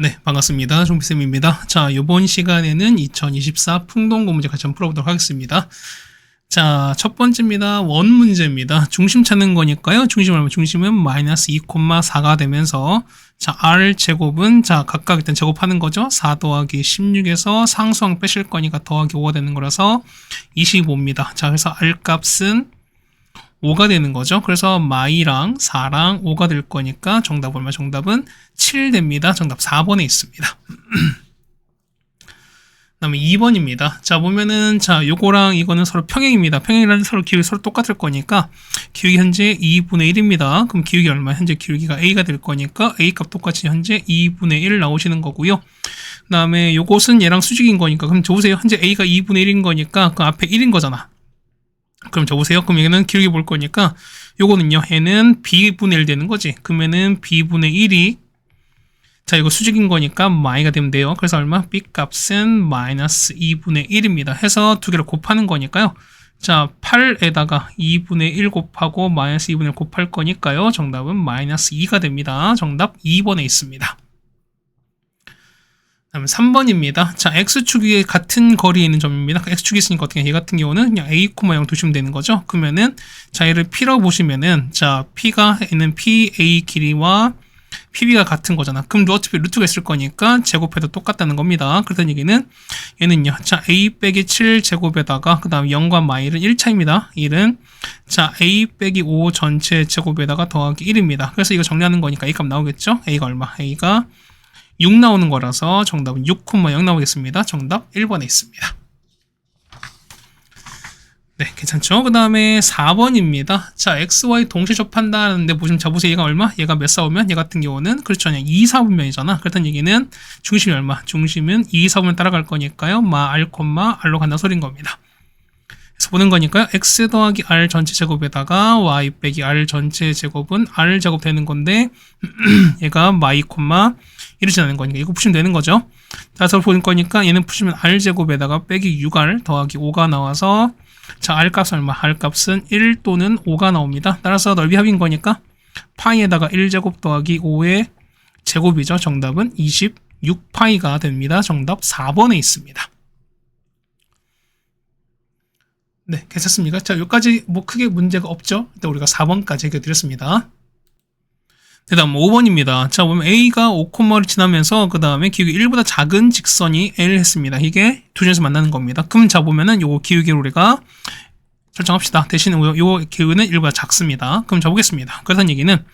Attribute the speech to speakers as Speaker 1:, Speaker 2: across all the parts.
Speaker 1: 네, 반갑습니다. 종비쌤입니다. 자, 이번 시간에는 2024 풍동고 문제 같이 한번 풀어보도록 하겠습니다. 자, 첫 번째입니다. 원 문제입니다. 중심 찾는 거니까요. 중심은 마이너스 2,4가 되면서 자, r 제곱은 자, 각각 일단 제곱하는 거죠. 4 더하기 16에서 상수항 빼실 거니까 더하기 5가 되는 거라서 25입니다. 자, 그래서 r 값은 5가 되는 거죠. 그래서 마이랑 4랑 5가 될 거니까 정답 얼마? 정답은 7 됩니다. 정답 4번에 있습니다. 그다음에 2번입니다. 자, 보면은 자, 요거랑 이거는 서로 평행입니다. 평행이라는 서로 기울기 서로 똑같을 거니까 기울기 현재 2분의 1입니다. 그럼 기울기 얼마? 현재 기울기가 a가 될 거니까 a 값 똑같이 현재 2분의 1 나오시는 거고요. 그다음에 요것은 얘랑 수직인 거니까 그럼 보세요. 현재 a가 2분의 1인 거니까 그 앞에 1인 거잖아. 그럼 저보세요. 그럼 얘는 기울기 볼 거니까 요거는요. 얘는 b분의 1 되는 거지. 그러면은 b분의 1이 자 이거 수직인 거니까 마이가 되면 돼요. 그래서 얼마? b 값은 마이너스 2분의 1입니다. 해서 두 개를 곱하는 거니까요. 자 8에다가 2분의 1 곱하고 마이너스 2분의 1 곱할 거니까요. 정답은 마이너스 2가 됩니다. 정답 2번에 있습니다. 다음에 3번입니다. 자, x축이 같은 거리에 있는 점입니다. x축이 있으니까 어떻게 얘 같은 경우는 그냥 a, 0 두시면 되는 거죠. 그러면은 자, 얘를 p라고 보시면은 자, p가 있는 pa 길이와 pb가 같은 거잖아. 그럼 어차피 루트가 있을 거니까 제곱해도 똑같다는 겁니다. 그렇다는 얘기는 얘는요. 자, a 빼기 7 제곱에다가 그 다음 0과 마일은 1차입니다. 1은 자, a 빼기 5 전체 제곱에다가 더하기 1입니다. 그래서 이거 정리하는 거니까 a 값 나오겠죠? a가 얼마? a가 6 나오는 거라서 정답은 6,0 나오겠습니다. 정답 1번에 있습니다. 네, 괜찮죠? 그 다음에 4번입니다. 자, x, y 동시에 접한다는데 보시면 자, 보세요. 얘가 얼마? 얘가 몇 사오면? 얘 같은 경우는 그렇죠. 2 사분면이잖아. 그렇다는 얘기는 중심이 얼마? 중심은 2 사분면 따라갈 거니까요. r, r로 간다 소린 겁니다. 그래서 보는 거니까요. x 더하기 r 전체 제곱에다가 y 빼기 r 전체 제곱은 r 제곱 되는 건데 얘가 y, 1을 지나는 거니까 이거 푸시면 되는 거죠. 따라서 보는 거니까 얘는 푸시면 r 제곱에다가 빼기 6r 더하기 5가 나와서 자, r 값은 얼마? r 값은 1 또는 5가 나옵니다. 따라서 넓이 합인 거니까 파이에다가 1제곱 더하기 5의 제곱이죠. 정답은 26파이가 됩니다. 정답 4번에 있습니다. 네, 괜찮습니까? 자, 여기까지 뭐 크게 문제가 없죠? 일단 우리가 4번까지 해결드렸습니다. 그 다음 5번입니다. 자, 보면 A가 5,를 지나면서 그 다음에 기울기 1보다 작은 직선이 L 했습니다. 이게 두 점에서 만나는 겁니다. 그럼 자, 보면은 요 기울기를 우리가 설정합시다. 대신 요 기울기는 1보다 작습니다. 그럼 자, 보겠습니다. 그렇다는 얘기는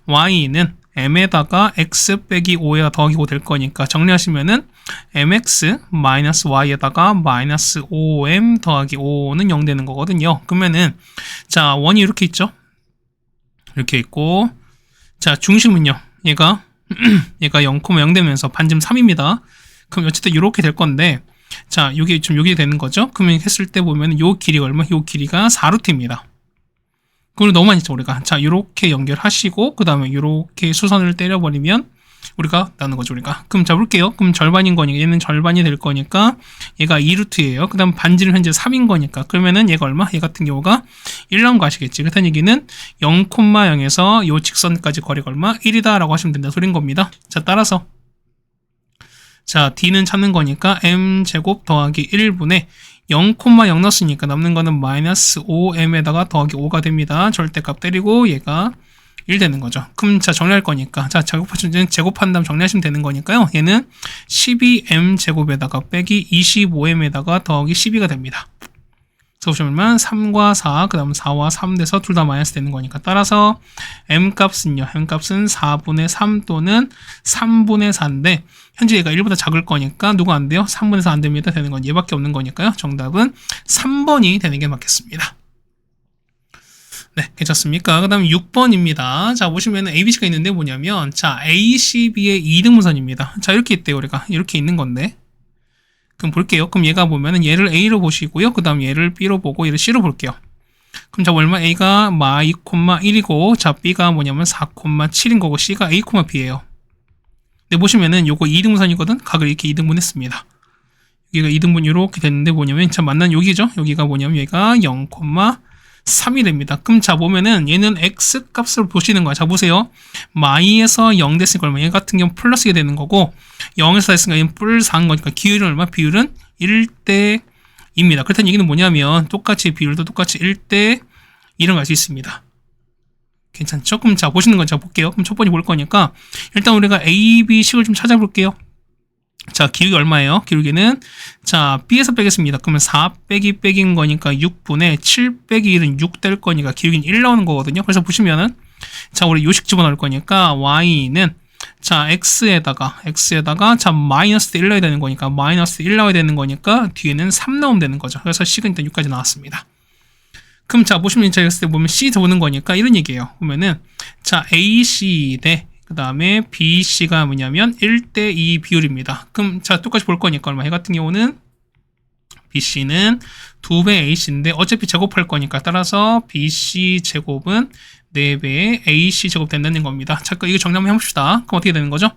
Speaker 1: Y는 M에다가 X 빼기 5에다 더하기 5 될 거니까 정리하시면은 MX 마이너스 Y에다가 마이너스 5M 더하기 5는 0 되는 거거든요. 그러면은 자, 원이 이렇게 있죠? 이렇게 있고 자, 중심은요. 얘가 0,0 되면서 반점 3입니다. 그럼 어쨌든 이렇게 될 건데 자, 요게 되는 거죠. 그러면 했을 때 보면 요 길이가 얼마? 요 길이가 4루트입니다. 그걸 너무 많이 했죠, 우리가. 자, 요렇게 연결하시고 그다음에 요렇게 수선을 때려버리면 우리가 나는 거죠, 우리가. 그럼 잡을게요. 그럼 절반인 거니까 얘는 절반이 될 거니까 얘가 2루트예요. 그 다음 반지름 현재 3인 거니까 그러면은 얘가 얼마? 얘 같은 경우가 1 나온 거 아시겠지? 그렇다는 얘기는 0,0에서 요 직선까지 거리가 얼마? 1이다 라고 하시면 된다 소린 겁니다. 자, 따라서 자, d는 찾는 거니까 m제곱 더하기 1분의 0,0 넣었으니까 남는 거는 마이너스 5m에다가 더하기 5가 됩니다. 절대값 때리고 얘가 1 되는 거죠. 그럼 자, 정리할 거니까 자, 제곱한 다음 정리하시면 되는 거니까요. 얘는 12m 제곱에다가 빼기 25m에다가 더하기 12가 됩니다. 그래서 보시면 3과 4, 그 다음 4와 3 돼서 둘 다 마이너스 되는 거니까 따라서 m값은요. m값은 4분의 3 또는 3분의 4인데 현재 얘가 1보다 작을 거니까 누가 안 돼요? 3분의 4 안 됩니다. 되는 건 얘밖에 없는 거니까요. 정답은 3번이 되는 게 맞겠습니다. 네, 괜찮습니까? 그 다음 6번입니다. 자, 보시면 ABC가 있는데 뭐냐면, 자, ACB의 2등분선입니다. 자, 이렇게 있대요, 우리가. 이렇게 있는 건데. 그럼 볼게요. 그럼 얘가 보면은 얘를 A로 보시고요. 그 다음 얘를 B로 보고 얘를 C로 볼게요. 그럼 자, 얼마? A가 마 2,1이고, 자, B가 뭐냐면 4,7인 거고, C가 A, B예요. 근데 보시면은 요거 2등분선이거든? 각을 이렇게 2등분 했습니다. 여기가 2등분 이렇게 됐는데 뭐냐면, 자, 만난 여기죠? 여기가 뭐냐면 얘가 0, 3이 됩니다. 그럼 자 보면은 얘는 x 값을 보시는 거야. 자 보세요. 마이에서 0 됐으니까 얼마? 얘 같은 경우는 플러스가 되는 거고 0에서 4 됐으니까 얘는 뿔 4인 거니까 기울은 얼마? 비율은 1대 2입니다. 그렇다는 얘기는 뭐냐면 똑같이 비율도 똑같이 1대 2를 갈 수 있습니다. 괜찮죠? 그럼 자 보시는 건 자 볼게요. 그럼 첫 번째 볼 거니까 일단 우리가 A, B 식을 좀 찾아볼게요. 자 기울기 얼마예요? 기울기는 자 B에서 빼겠습니다. 그러면 4 빼기 빼기인 거니까 6분의 7 빼기 1은 6 될 거니까 기울기는 1 나오는 거거든요. 그래서 보시면은 자 우리 요식 집어넣을 거니까 Y는 자 X에다가 자 마이너스 1 넣어야 되는 거니까 마이너스 1 나와야 되는 거니까 뒤에는 3 넣으면 되는 거죠. 그래서 식은 일단 6까지 나왔습니다. 그럼 자 보시면 제가 했을 때 보면 C 들어오는 거니까 이런 얘기예요. 보면은 자 AC 대 그 다음에 BC가 뭐냐면 1대2 비율입니다. 그럼 자 똑같이 볼 거니까 얼마? 해 같은 경우는 BC는 2배 AC인데 어차피 제곱할 거니까 따라서 BC 제곱은 4배의 AC 제곱 된다는 겁니다. 자 이거 정리 한번 해봅시다. 그럼 어떻게 되는 거죠?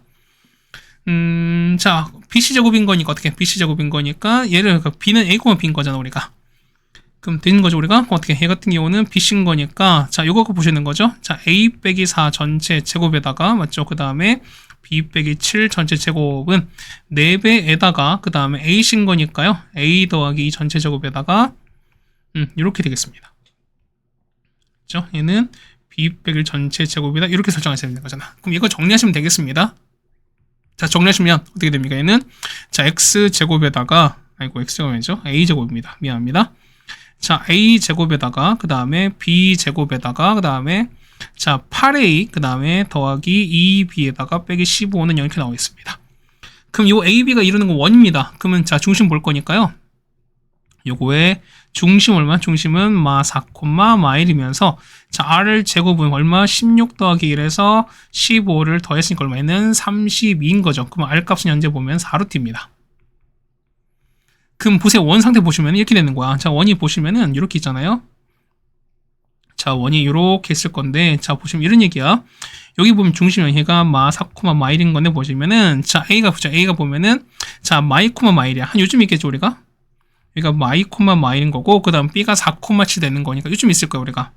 Speaker 1: 자 BC 제곱인 거니까 어떻게? BC 제곱인 거니까 얘를 B는 A, B인 거잖아 우리가. 그럼 되는 거죠 우리가. 그럼 어떻게? 얘 같은 경우는 B인 거니까 자 요거 보시는 거죠. 자 A 빼기 4 전체 제곱에다가 맞죠? 그 다음에 B 빼기 7 전체 제곱은 4배에다가 그 다음에 A인 거니까요. A 더하기 2 전체 제곱에다가 이렇게 되겠습니다. 그렇죠? 얘는 B 빼기 1 전체 제곱이다. 이렇게 설정하셔야 되는 거잖아. 그럼 이거 정리하시면 되겠습니다. 자 정리하시면 어떻게 됩니까? 얘는 자 X 제곱에다가 X 제곱이죠. A 제곱입니다. 미안합니다. 자 A 제곱에다가 그 다음에 B 제곱에다가 그 다음에 자 8A 그 다음에 더하기 2B에다가 빼기 15는 이렇게 나와 있습니다. 그럼 요 AB가 이루는 건 1입니다. 그러면 자 중심 볼 거니까요. 요거의 중심 얼마? 중심은 마 4, 마 1이면서 자 R 제곱은 얼마? 16 더하기 1에서 15를 더했으니까 얼마에는 32인 거죠. 그럼 R 값은 현재 보면 4루트입니다. 그럼 보세요. 원 상태 보시면 이렇게 되는 거야. 자 원이 보시면은 이렇게 있잖아요. 자 원이 이렇게 있을 건데 자 보시면 이런 얘기야. 여기 보면 중심 얘가 마 4, 마 1인 건데 보시면은 자 A가 보죠. A가 보면은 자 마이, 마 1이야. 한 요즘 있겠죠 우리가. 여기가 마이, 마 1인 거고 그 다음 B가 4, 7 되는 거니까 요즘 있을 거야 우리가.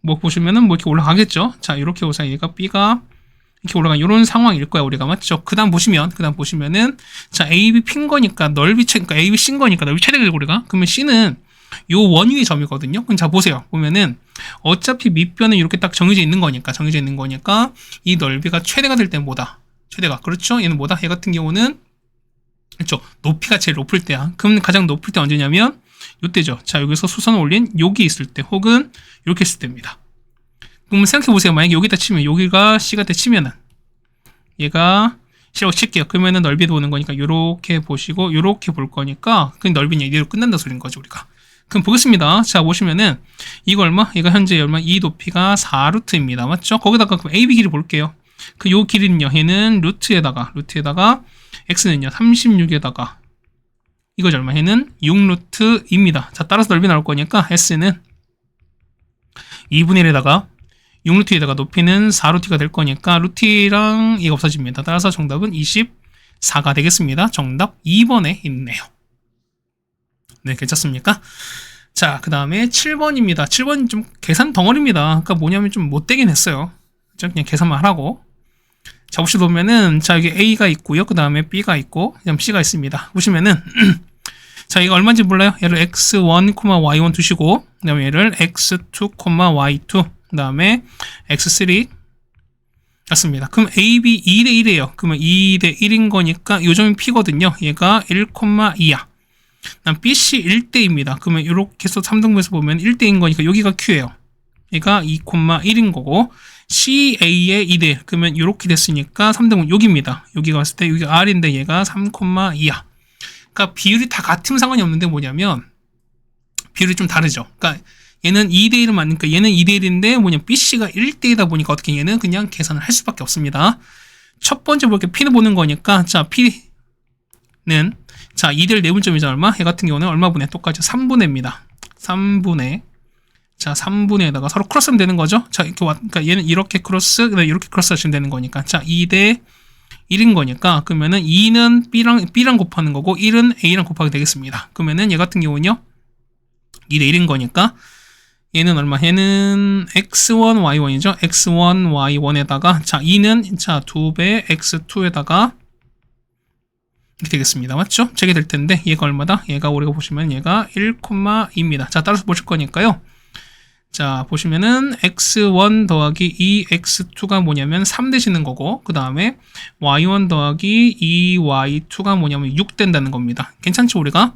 Speaker 1: 뭐 보시면은 뭐 이렇게 올라가겠죠. 자 이렇게 오사 얘가 B가 이렇게 올라간 이런 상황일 거야 우리가 맞죠? 그 다음 보시면은 자 AB 핀 거니까 그러니까 AB 씬 거니까 넓이 최대가 우리가 그러면 C는 요 원위의 점이거든요. 그럼 자 보세요. 보면은 어차피 밑변은 이렇게 딱 정해져 있는 거니까 이 넓이가 최대가 될 때는 뭐다? 최대가 그렇죠? 얘는 뭐다? 얘 같은 경우는 그렇죠? 높이가 제일 높을 때야. 그럼 가장 높을 때 언제냐면 요때죠. 자 여기서 수선을 올린 여기 있을 때 혹은 이렇게 있을 때입니다. 그럼 생각해보세요. 만약에 여기다 치면 여기가 C가 때 치면은 얘가 C라고 칠게요. 그러면은 넓이도 오는 거니까 요렇게 보시고 요렇게 볼 거니까 그 넓이는 이대로 끝난다 소리인 거죠 우리가. 그럼 보겠습니다. 자 보시면은 이거 얼마? 이거 현재 얼마? 이 높이가 4루트입니다. 맞죠? 거기다가 그럼 AB 길이 볼게요. 그 요 길이는요. 얘는 루트에다가 X는요 36에다가 이거죠 얼마? 얘는 6루트입니다. 자 따라서 넓이 나올 거니까 S는 2분의 1에다가 6루트에다가 높이는 4루트가 될 거니까 루트랑 이가 없어집니다. 따라서 정답은 24가 되겠습니다. 정답 2번에 있네요. 네, 괜찮습니까? 자, 그 다음에 7번입니다. 7번 좀 계산 덩어리입니다. 그러니까 뭐냐면 좀 못되긴 했어요. 그냥 계산만 하라고. 자, 혹시 보면은 자 여기 A가 있고요. 그 다음에 B가 있고 그다음 C가 있습니다. 보시면은 자 이거 얼마인지 몰라요? 얘를 x1, y1 두시고 그 다음에 얘를 x2, y2 그 다음에 x3 같습니다. 그럼 AB 2대 1이에요. 그러면 2대 1인 거니까 요 점이 P거든요. 얘가 1, 2야. 그다음 BC 1대입니다. 그러면 이렇게 해서 3등분해서 보면 1대인 거니까 여기가 Q예요. 얘가 2, 1인 거고 CA의 2대 그러면 이렇게 됐으니까 3등분 여기입니다. 여기가 왔을 때 여기가 R인데 얘가 3, 2야. 그러니까 비율이 다 같으면 상관이 없는데 뭐냐면 비율이 좀 다르죠. 그러니까 얘는 2대1을 맞으니까 얘는 2대1인데 뭐냐 BC가 1대1이다 보니까 어떻게 얘는 그냥 계산을 할 수밖에 없습니다. 첫 번째 볼게 P는 보는 거니까 자 P는 자 2대1 내분점이죠 얼마? 얘 같은 경우는 얼마 분의 똑같이 3분의입니다. 3분의 자 3분의에다가 서로 크로스하면 되는 거죠. 자 이렇게 그러니까 얘는 이렇게 크로스 이렇게 크로스 하시면 되는 거니까 자 2대 1인 거니까 그러면은 2는 B랑 곱하는 거고 1은 A랑 곱하게 되겠습니다. 그러면은 얘 같은 경우는요 2대 1인 거니까 얘는 얼마? 얘는 x1, y1이죠. x1, y1에다가 자 2는 자 2배 x2에다가 이렇게 되겠습니다. 맞죠? 제게 될 텐데 얘가 얼마다? 얘가 우리가 보시면 얘가 1,2입니다. 자 따라서 보실 거니까요. 자 보시면은 x1 더하기 2x2가 뭐냐면 3 되시는 거고 그 다음에 y1 더하기 2y2가 뭐냐면 6 된다는 겁니다. 괜찮죠 우리가?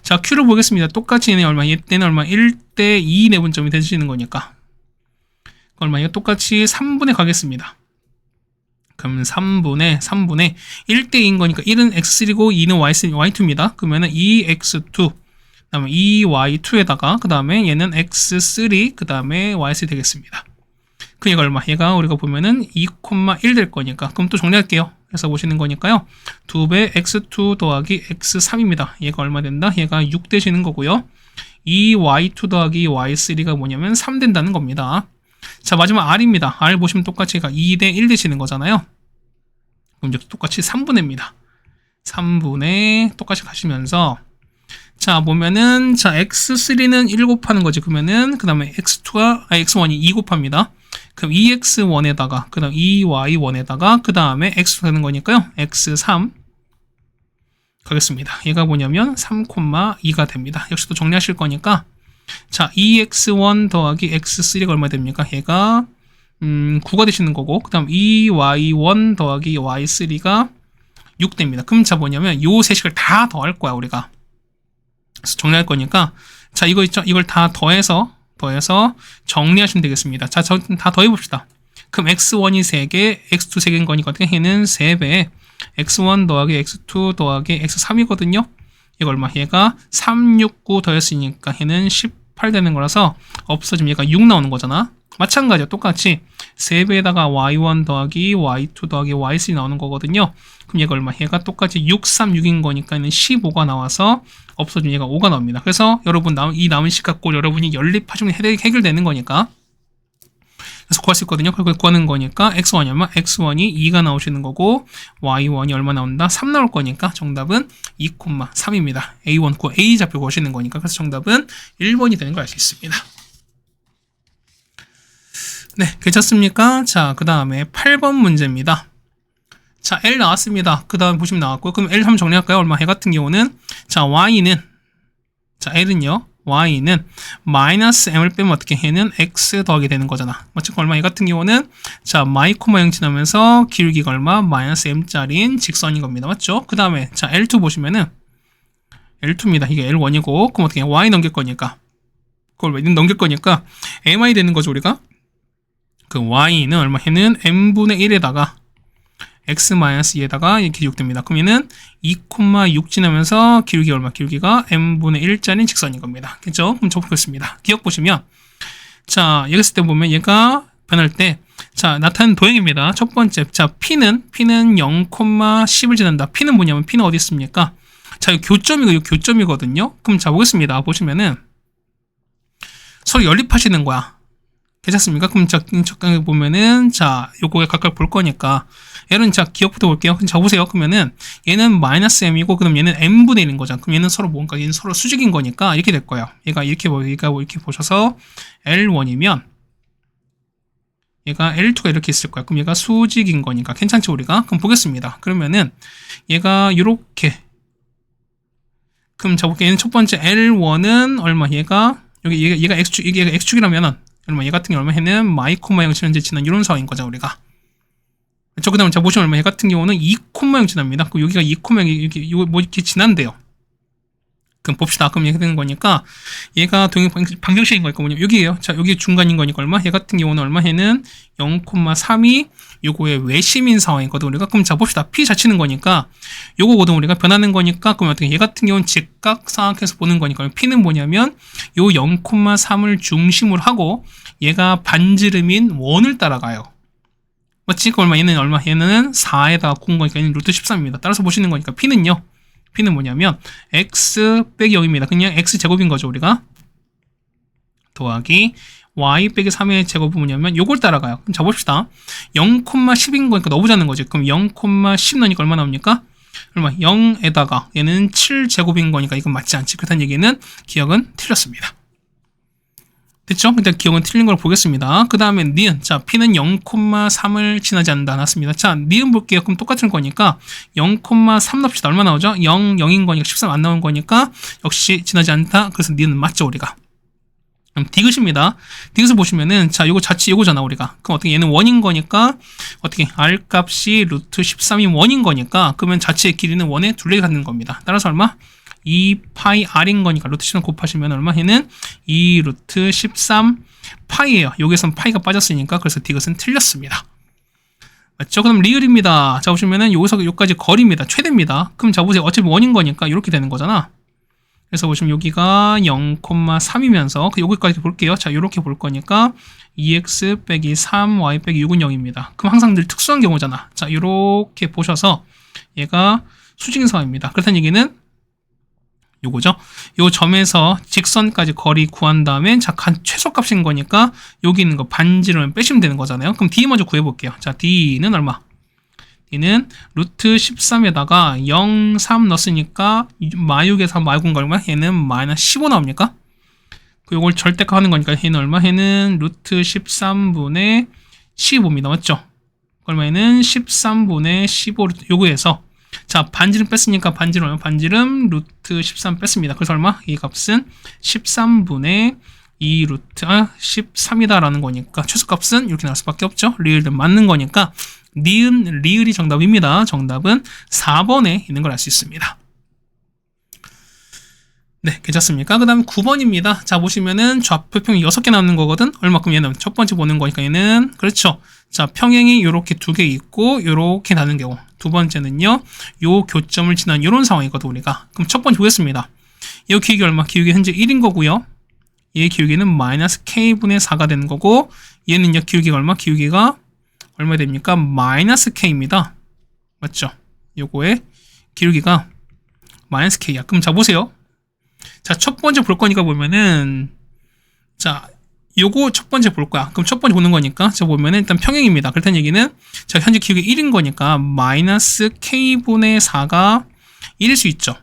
Speaker 1: 자 q를 보겠습니다. 똑같이 얘는 얼마? 얘는 얼마? 1대 2 내분점이 되시는 거니까 얼마? 이거 똑같이 3분의 가겠습니다. 그럼 3분의 1대 2인 거니까 1은 x3고 2는 y2입니다. 그러면은 2x2 그 다음에 2y2에다가 그 다음에 얘는 x3 그 다음에 y3 되겠습니다. 그 얘가 얼마? 얘가 우리가 보면은 2,1 될 거니까 그럼 또 정리할게요. 그래서 보시는 거니까요. 2배 x2 더하기 x3입니다. 얘가 얼마 된다? 얘가 6 되시는 거고요. 2y2 더하기 y3가 뭐냐면 3 된다는 겁니다. 자 마지막 r입니다. r 보시면 똑같이 얘가 2대 1 되시는 거잖아요. 그럼 이제 똑같이 3분의입니다. 3분의 똑같이 가시면서 자 보면은 자 x3는 1 곱하는 거지. 그러면은 그 다음에 x1이 2 곱합니다. 그럼 2x1에다가 그 다음 2y1에다가 그 다음에 x 되는 거니까요. x3 가겠습니다. 얘가 뭐냐면 3,2가 됩니다. 역시 또 정리하실 거니까 자 2x1 더하기 x3가 얼마 됩니까? 얘가 9가 되시는 거고 그 다음 2y1 더하기 y3가 6 됩니다. 그럼 자 뭐냐면 요 세식을 다 더할 거야 우리가. 그래서 정리할 거니까 자 이거 있죠? 이걸 다 더해서 정리하시면 되겠습니다. 자 다 더해봅시다. 그럼 x1이 3개 x2 3개인 거니까 어떻게 얘는 3배 x1 더하기 x2 더하기 x3이거든요. 얘가 얼마? 얘가 3, 6, 9 더했으니까 얘는 18 되는 거라서 없어지면 얘가 6 나오는 거잖아. 마찬가지야. 똑같이 3배에다가 y1 더하기 y2 더하기 y3 나오는 거거든요. 그럼 얘가 얼마? 얘가 똑같이 6, 3, 6인 거니까 얘는 15가 나와서 없어지면 얘가 5가 나옵니다. 그래서 여러분 이 남은 식 갖고 여러분이 연립하시면 해결되는 거니까 그래서 구할 수 있거든요. 그걸 구하는 거니까 x1이 얼마? x1이 2가 나오시는 거고 y1이 얼마 나온다? 3 나올 거니까 정답은 2,3입니다. A1 구 A 좌표 구하시는 거니까 그래서 정답은 1번이 되는 걸 알 수 있습니다. 네, 괜찮습니까? 자, 그 다음에 8번 문제입니다. 자, L 나왔습니다. 그 다음 보시면 나왔고요. 그럼 L 한번 정리할까요? 얼마? 해 같은 경우는 자, Y는 자, L은요. Y는 마이너스 M을 빼면 어떻게 해는 X 더하게 되는 거잖아. 맞죠? 얼마? 이 같은 경우는 자, 마이 코마 0 지나면서 기울기가 얼마? 마이너스 M짜리인 직선인 겁니다. 맞죠? 그 다음에 자, L2 보시면은 L2입니다. 이게 L1이고 그럼 어떻게 해? Y 넘길 거니까 그걸 왜 넘길 거니까 MI 되는 거죠, 우리가. 그 y는 얼마 해는 n분의 1에다가 x-2에다가 이렇게 6 됩니다. 그럼 얘는 2,6 지나면서 기울기 얼마? 기울기가 n분의 1짜리인 직선인 겁니다. 그죠? 그럼 접근했습니다. 기억 보시면 자 여기 있을 때 보면 얘가 변할 때 자 나타나는 도형입니다. 첫 번째 자 p는 0,10을 지난다. p는 뭐냐면 p는 어디 있습니까? 자 이 교점이거든요. 그럼 자 보겠습니다. 보시면은 서로 연립하시는 거야. 괜찮습니까? 그럼 적당히 보면은 자 요거에 각각 볼 거니까 얘는 자 기억부터 볼게요. 자 보세요. 그러면은 얘는 마이너스 m이고 그럼 얘는 m분의 1인 거잖아. 그럼 얘는 서로 뭔가 얘는 서로 수직인 거니까 이렇게 될 거예요. 얘가 이렇게 보셔서 L1이면 얘가 L2가 이렇게 있을 거야. 그럼 얘가 수직인 거니까 괜찮죠 우리가? 그럼 보겠습니다. 그러면은 얘가 요렇게 그럼 자 볼게요. 얘는 첫 번째 L1은 얼마? 얘가 얘가 x축이라면은 얼마? 얘 같은 경우 얼마에는 마이코마 0 지난 지난 이런 상황인 거죠 우리가. 저 그다음 자 보시면 얼마? 얘 같은 경우는 2,0 지납니다. 그럼 여기가 2,0 이거 뭐 이렇게 지난대요. 그럼 봅시다. 그럼 이렇게 되는 거니까 얘가 동행 방정식인 거니까 뭐냐? 여기에요. 자 여기 중간인 거니까 얼마? 얘 같은 경우는 얼마에는 0,3이 요거의 외심인 상황이거든 우리가. 그럼 자 봅시다. p 자치는 거니까 요거거든 우리가 변하는 거니까 그럼 어떻게 얘 같은 경우는 직각삼각해서 보는 거니까 p는 뭐냐면 요 0,3을 중심으로 하고 얘가 반지름인 원을 따라가요. 맞지? 그 얼마? 얘는 얼마? 얘는 4에다가 구운 거니까 얘는 루트 13입니다. 따라서 보시는 거니까 p는요. p는 뭐냐면 x 빼기 0입니다. 그냥 x 제곱인 거죠 우리가. 더하기 y 빼기 3의 제곱은 뭐냐면 요걸 따라가요. 그럼 잡읍시다. 0,10인 거니까 넣어보자는 거지. 그럼 0,10 넣으니까 얼마 나옵니까? 얼마? 0에다가 얘는 7제곱인 거니까 이건 맞지 않지. 그렇다는 얘기는 기억은 틀렸습니다. 됐죠? 일단 기억은 틀린 걸 보겠습니다. 그 다음에 니은. 자, P는 0,3을 지나지 않았습니다. 자, 니은 볼게요. 그럼 똑같은 거니까 0,3 넣읍시다. 얼마 나오죠? 0, 0인 거니까 13 안 나온 거니까 역시 지나지 않다. 그래서 니은은 맞죠, 우리가. 그럼 디귿입니다. 디귿을 보시면은, 자, 요거 자치 요거잖아, 우리가. 그럼 어떻게 얘는 원인 거니까, 어떻게, R 값이 루트 13이 원인 거니까, 그러면 자치의 길이는 원의 둘레 갖는 겁니다. 따라서 얼마? 2파이 R인 거니까, 루트 13 곱하시면 얼마? 얘는 2 루트 13 파이에요. 여기선 파이가 빠졌으니까, 그래서 디귿은 틀렸습니다. 맞죠? 그럼 리을입니다. 자, 보시면은 여기서 여기까지 거리입니다. 최대입니다. 그럼 자, 보세요. 어차피 원인 거니까, 이렇게 되는 거잖아. 그래서 보시면 여기가 0,3이면서 여기까지 볼게요. 자, 이렇게 볼 거니까 2x 빼기 3y 빼기 6은 0입니다. 그럼 항상 늘 특수한 경우잖아. 자, 이렇게 보셔서 얘가 수직인사입니다. 그렇다는 얘기는 요거죠. 요 점에서 직선까지 거리 구한 다음에 자, 최소값인 거니까 여기 있는 거 반지를 빼시면 되는 거잖아요. 그럼 D 먼저 구해볼게요. 자, D는 얼마? D는 루트 13에다가 0, 3 넣었으니까 마육에서 마육은 얼마? 얘는 마이너스 15 나옵니까? 요걸 절대값 하는 거니까 얘는 얼마? 얘는 루트 13분의 15입니다. 맞죠? 얼마에는 13분의 15 요거에서 자, 반지름 뺐으니까 반지름 얼마? 반지름 루트 13 뺐습니다. 그래서 얼마? 이 값은 13분의 2 루트 13이다 라는 거니까 최소값은 이렇게 나올 수밖에 없죠. 리을도 맞는 거니까 니은, 리을이 정답입니다. 정답은 4번에 있는 걸 알 수 있습니다. 네, 괜찮습니까? 그 다음에 9번입니다. 자, 보시면은 좌표평이 6개 나오는 거거든? 얼마큼 얘는 첫 번째 보는 거니까 얘는, 그렇죠. 자, 평행이 이렇게 2개 있고, 이렇게 나는 경우. 두 번째는요, 요 교점을 지난 이런 상황이거든, 우리가. 그럼 첫 번째 보겠습니다. 이 기울기 얼마? 기울기 현재 1인 거고요. 얘 기울기는 마이너스 K분의 4가 되는 거고, 얘는요, 기울기가 얼마? 기울기가 얼마 됩니까? 마이너스 K입니다. 맞죠? 요거의 기울기가 마이너스 K야. 그럼 자, 보세요. 자, 첫 번째 볼 거니까 보면은, 자, 요거 첫 번째 볼 거야. 그럼 첫 번째 보는 거니까, 자, 보면은 일단 평행입니다. 그렇다는 얘기는, 자, 현재 기울기 1인 거니까, 마이너스 K분의 4가 1일 수 있죠.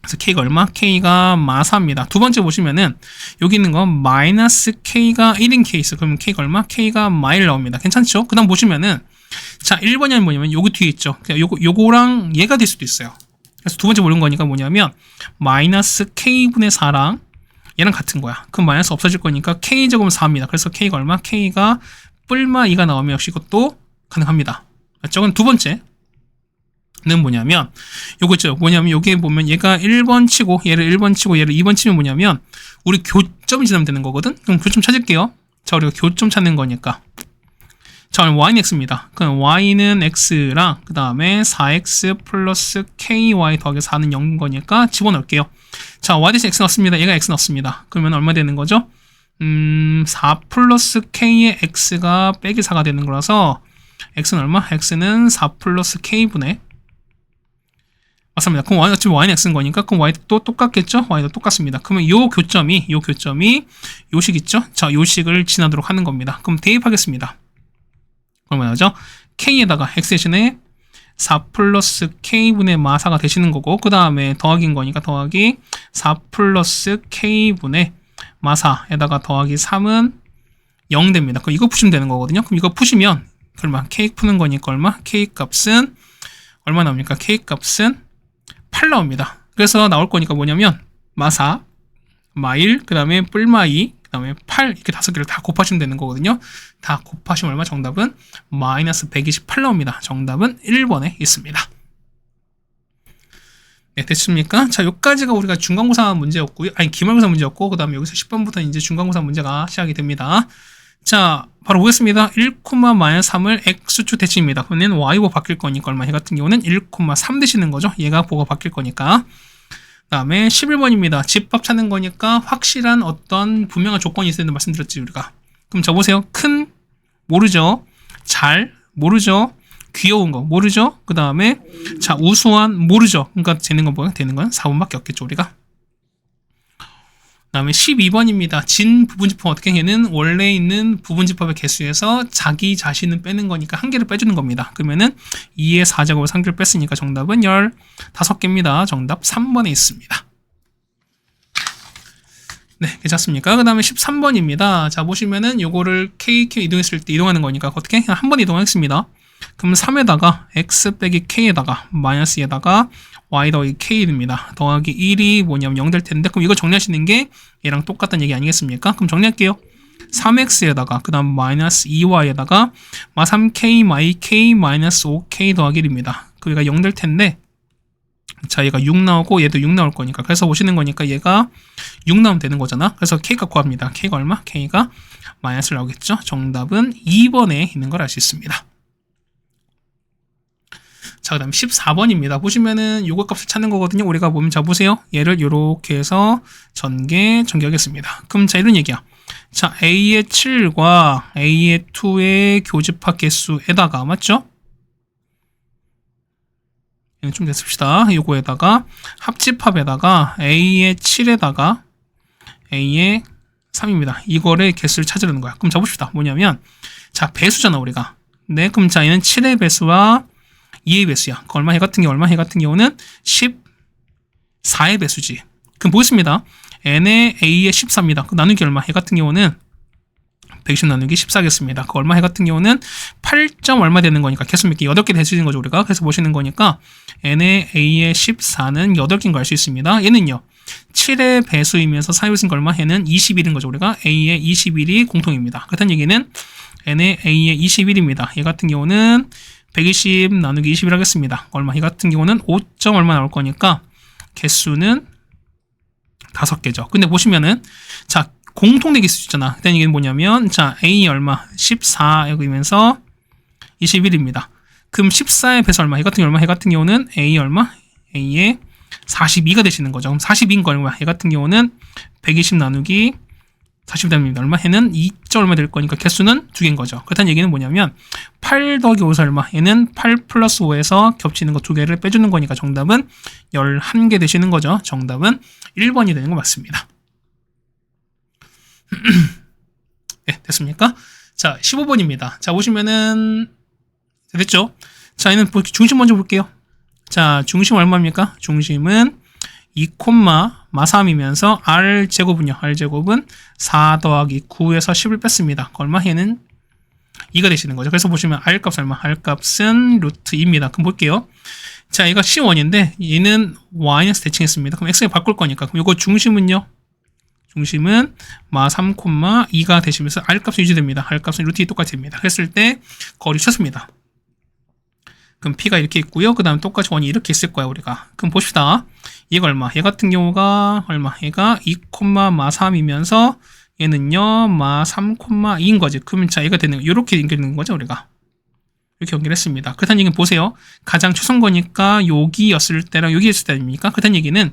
Speaker 1: 그래서 K가 얼마? K가 마4입니다. 두 번째 보시면은, 여기 있는 건 마이너스 K가 1인 케이스. 그러면 K가 얼마? K가 마1 나옵니다. 괜찮죠? 그 다음 보시면은, 자, 1번이 뭐냐면, 여기 뒤에 있죠. 요거랑 얘가 될 수도 있어요. 그래서 두 번째 보는 거니까 뭐냐면, 마이너스 K분의 4랑 얘랑 같은 거야. 그럼 마이너스 없어질 거니까 K제곱은 4입니다. 그래서 K가 얼마? K가 뿔마 2가 나오면 역시 이것도 가능합니다. 맞죠? 그럼 두 번째. 는 뭐냐면 요거 있죠. 뭐냐면 여기에 보면 얘가 1번 치고 얘를 1번 치고 얘를 2번 치면 뭐냐면 우리 교점을 지나면 되는 거거든. 그럼 교점 찾을게요. 자, 우리가 교점 찾는 거니까 자, 오늘 y는 x입니다. 그럼 y는 x랑 그 다음에 4x 플러스 ky 더하기 4는 0인 거니까 집어넣을게요. 자, y 대신 x 넣습니다. 얘가 x 넣습니다. 그러면 얼마 되는 거죠? 4 플러스 k의 x가 빼기 4가 되는 거라서 x는 얼마? x는 4 플러스 k분의 맞습니다. 그럼 y는 어차피 y는 x인 거니까 그럼 y도 똑같겠죠? y도 똑같습니다. 그러면 요 교점이 요 식 있죠? 자, 요 식을 지나도록 하는 겁니다. 그럼 대입하겠습니다. 얼마 나오죠? k에다가 x 대신에 4 플러스 k분의 마4가 되시는 거고 그 다음에 더하기인 거니까 더하기 4 플러스 k분의 마4에다가 더하기 3은 0 됩니다. 그럼 이거 푸시면 되는 거거든요. 그럼 이거 푸시면 얼마? k 푸는 거니까 얼마? k 값은 얼마 나옵니까? k 값은 8 나옵니다. 그래서 나올 거니까 뭐냐면 마4, 마1, 그 다음에 뿔마2, 그 다음에 8 이렇게 5개를 다 곱하시면 되는 거거든요. 다 곱하시면 얼마? 정답은 마이너스 128 나옵니다. 정답은 1번에 있습니다. 네, 됐습니까? 자, 여기까지가 우리가 중간고사 문제였고요. 아니, 기말고사 문제였고, 그 다음에 여기서 10번부터 이제 중간고사 문제가 시작이 됩니다. 자, 바로 보겠습니다. 1,-3을 x축 대칭입니다. 그러면 y보 바뀔 거니까 얼마? 얘 같은 경우는 1,3 되시는 거죠. 얘가 보가 바뀔 거니까. 그 다음에 11번입니다. 집합 찾는 거니까 확실한 어떤 분명한 조건이 있어야 된다고 말씀드렸지, 우리가. 그럼 저 보세요. 큰, 모르죠. 잘, 모르죠. 귀여운 거, 모르죠. 그 다음에, 자, 우수한, 모르죠. 그러니까 되는 건 뭐야? 되는 건 4번밖에 없겠죠, 우리가. 그 다음에 12번입니다. 진 부분집합 어떻게 얘는 원래 있는 부분집합의 개수에서 자기 자신을 빼는 거니까 한 개를 빼주는 겁니다. 그러면은 2의 4제곱을 3개를 뺐으니까 정답은 15개입니다. 정답 3번에 있습니다. 네, 괜찮습니까? 그 다음에 13번입니다. 자, 보시면은 요거를 KQ 이동했을 때 이동하는 거니까 어떻게? 그냥 한 번 이동하겠습니다. 그럼 3에다가 x 빼기 k에다가 마이너스에다가 y 더하기 k입니다. 더하기 1이 뭐냐면 0 될 텐데, 그럼 이거 정리하시는 게 얘랑 똑같다는 얘기 아니겠습니까? 그럼 정리할게요. 3x에다가 그 다음 마이너스 2y에다가 마 3k 마이 k 마이너스 5k 더하기 1입니다. 그 얘가 0 될 텐데, 자, 얘가 6 나오고 얘도 6 나올 거니까, 그래서 보시는 거니까 얘가 6 나오면 되는 거잖아. 그래서 k가 구합니다. k가 얼마? k가 마이너스 나오겠죠. 정답은 2번에 있는 걸 알 수 있습니다. 자, 그 다음 14번입니다. 보시면은 요거 값을 찾는 거거든요. 우리가 보면, 자, 보세요. 얘를 요렇게 해서 전개하겠습니다. 그럼 자, 이런 얘기야. 자, A의 7과 A의 2의 교집합 개수에다가, 맞죠? 얘는 좀 됐습시다. 요거에다가 합집합에다가 A의 7에다가 A의 3입니다. 이거를 개수를 찾으려는 거야. 그럼 잡읍시다. 뭐냐면, 자, 배수잖아, 우리가. 네, 그럼 자, 얘는 7의 배수와 2의 배수야. 그 얼마? 해 같은 경우 얼마? 해 같은 경우는 14의 배수지. 그럼 보겠습니다. n의 a의 14입니다. 그 나누기 얼마? 해 같은 경우는 120 나누기 14겠습니다. 그 얼마? 해 같은 경우는 8점 얼마 되는 거니까 개수 몇 개? 8개 대수인 거죠, 우리가. 그래서 보시는 거니까 n의 a의 14는 8개인 거 알 수 있습니다. 얘는요, 7의 배수이면서 4의 배수인 거 얼마? 얘는 21인 거죠, 우리가. a의 21이 공통입니다. 그렇다는 얘기는 n의 a의 21입니다. 얘 같은 경우는 120 나누기 21 하겠습니다. 얼마? 이 같은 경우는 5점 얼마 나올 거니까 개수는 5개죠. 근데 보시면은, 자, 공통된 개수 있잖아. 그때 이게 뭐냐면, 자, A 얼마? 14이면서 21입니다. 그럼 14의 배수 얼마? 이 같은 경우 얼마? 이 같은 경우는 A 얼마? A의 42가 되시는 거죠. 그럼 42인 거 얼마? 이 같은 경우는 120 나누기 40 됩니다. 얼마? 얘는 2점 얼마 될 거니까 개수는 2개인 거죠. 그렇다는 얘기는 뭐냐면 8 더하기 5는 얼마? 얘는 8 플러스 5에서 겹치는 거 2개를 빼주는 거니까 정답은 11개 되시는 거죠. 정답은 1번이 되는 거 맞습니다. 네, 됐습니까? 자, 15번입니다. 자, 보시면은 됐죠? 자, 얘는 중심 먼저 볼게요. 자, 중심 얼마입니까? 중심은 2, 마 3이면서 r제곱은요. r제곱은 4 더하기 9에서 10을 뺐습니다. 얼마? 얘는 2가 되시는 거죠. 그래서 보시면 r값 얼마? r값은 루트 2입니다. 그럼 볼게요. 자, 얘가 C1인데 얘는 y에서 대칭했습니다. 그럼 x에 바꿀 거니까. 그럼 이거 중심은요. 중심은 마 3, 2가 되시면서 r값은 유지됩니다. r값은 루트 2 똑같이 됩니다. 그랬을 때 거리 쳤습니다. 그럼 P가 이렇게 있고요. 그 다음 똑같이 원이 이렇게 있을 거야, 우리가. 그럼 봅시다. 얘가 얼마? 얘 같은 경우가 얼마? 얘가 2, 마 3이면서 얘는요, 마 3, 2인 거지. 그러면 자, 얘가 되는, 이렇게 연결되는 거죠, 우리가. 이렇게 연결했습니다. 그렇다는 얘기는 보세요. 가장 최선거니까 여기였을 때랑 여기였을 때 아닙니까? 그렇다는 얘기는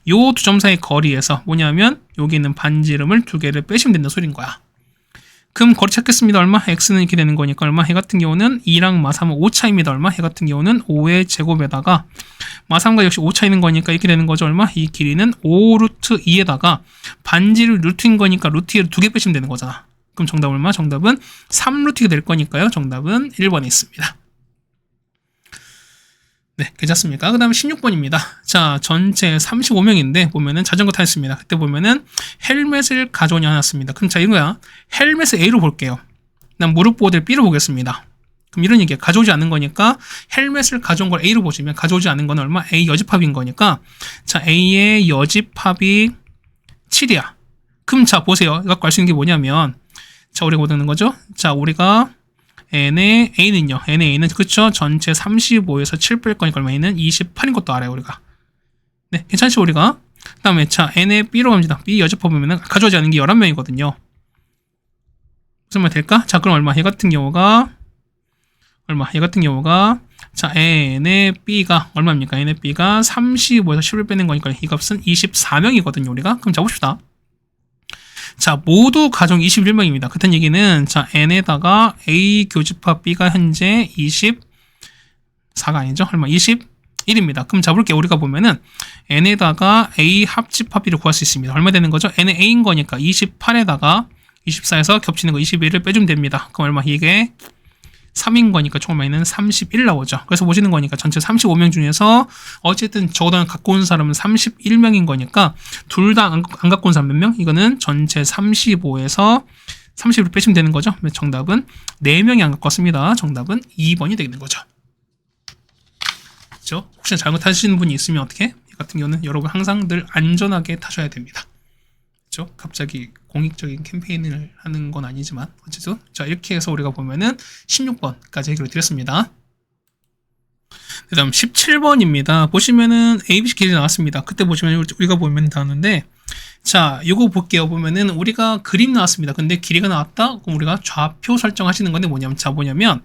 Speaker 1: 요 두 점 사이 거리에서 뭐냐면 여기 있는 반지름을 2개를 빼시면 된다는 소리인 거야. 그럼 거리 찾겠습니다. 얼마? x는 이렇게 되는 거니까 얼마? 해 같은 경우는 2랑 마 3은 5 차이입니다. 얼마? 해 같은 경우는 5의 제곱에다가 마 3과 역시 5 차이는 거니까 이렇게 되는 거죠. 얼마? 이 길이는 5 루트 2에다가 반지름 루트인 거니까 루트 2를 2개 빼시면 되는 거잖아. 그럼 정답 얼마? 정답은 3루트가 될 거니까요. 정답은 1번에 있습니다. 네, 괜찮습니까? 그 다음에 16번입니다. 자, 전체 35명인데 보면은 자전거 타였습니다. 그때 보면은 헬멧을 가져오냐 하였습니다. 그럼 자, 이거야. 헬멧을 A로 볼게요. 난 무릎 보호대를 B로 보겠습니다. 그럼 이런 얘기야. 가져오지 않는 거니까 헬멧을 가져온 걸 A로 보시면 가져오지 않는 건 얼마? A 여집합인 거니까 자, A의 여집합이 7이야. 그럼 자, 보세요. 이거 갖고 알 수 있는 게 뭐냐면 자, 우리가 보는 거죠? 자, 우리가 n의 a는요. n의 a는 그쵸? 전체 35에서 7 뺄 거니까 얼마? a는 28인 것도 알아요, 우리가. 네, 괜찮죠, 우리가? 그 다음에 자, n의 b로 갑니다. b 여집합 보면은 가져오지 않는 게 11명이거든요. 무슨 말 될까? 자, 그럼 얼마? 얘 같은 경우가 얼마? 얘 같은 경우가 자, n의 b가 얼마입니까? n의 b가 35에서 10을 빼는 거니까 이 값은 24명이거든요, 우리가. 그럼 잡읍시다. 자, 모두 가정 21명입니다. 그렇다는 얘기는 자, n에다가 a 교집합 b가 현재 24가 아니죠? 얼마? 21입니다. 그럼 잡을게요. 우리가 보면은 n에다가 a 합집합 b를 구할 수 있습니다. 얼마 되는 거죠? n의 a인 거니까 28에다가 24에서 겹치는 거 21을 빼주면 됩니다. 그럼 얼마? 이게 3인 거니까 총 얼마는 31 나오죠. 그래서 보시는 거니까 전체 35명 중에서 어쨌든 저보다 갖고 온 사람은 31명인 거니까 둘 다 안 갖고 온 사람 몇 명? 이거는 전체 35에서 30을 빼시면 되는 거죠. 정답은 4명이 안 갖고 왔습니다. 정답은 2번이 되는 거죠. 그렇죠? 혹시 잘못하시는 분이 있으면 어떻게? 이 같은 경우는 여러분 항상 늘 안전하게 타셔야 됩니다. 그렇죠? 갑자기 공익적인 캠페인을 하는 건 아니지만 어쨌든 자 이렇게 해서 우리가 보면은 16번까지 해결을 드렸습니다. 그 다음 17번입니다. 보시면은 ABC 길이 나왔습니다. 그때 보시면 우리가 보면 나왔는데 자 요거 볼게요. 보면은 우리가 그림 나왔습니다. 근데 길이가 나왔다? 그럼 우리가 좌표 설정하시는 건데 뭐냐면 자 뭐냐면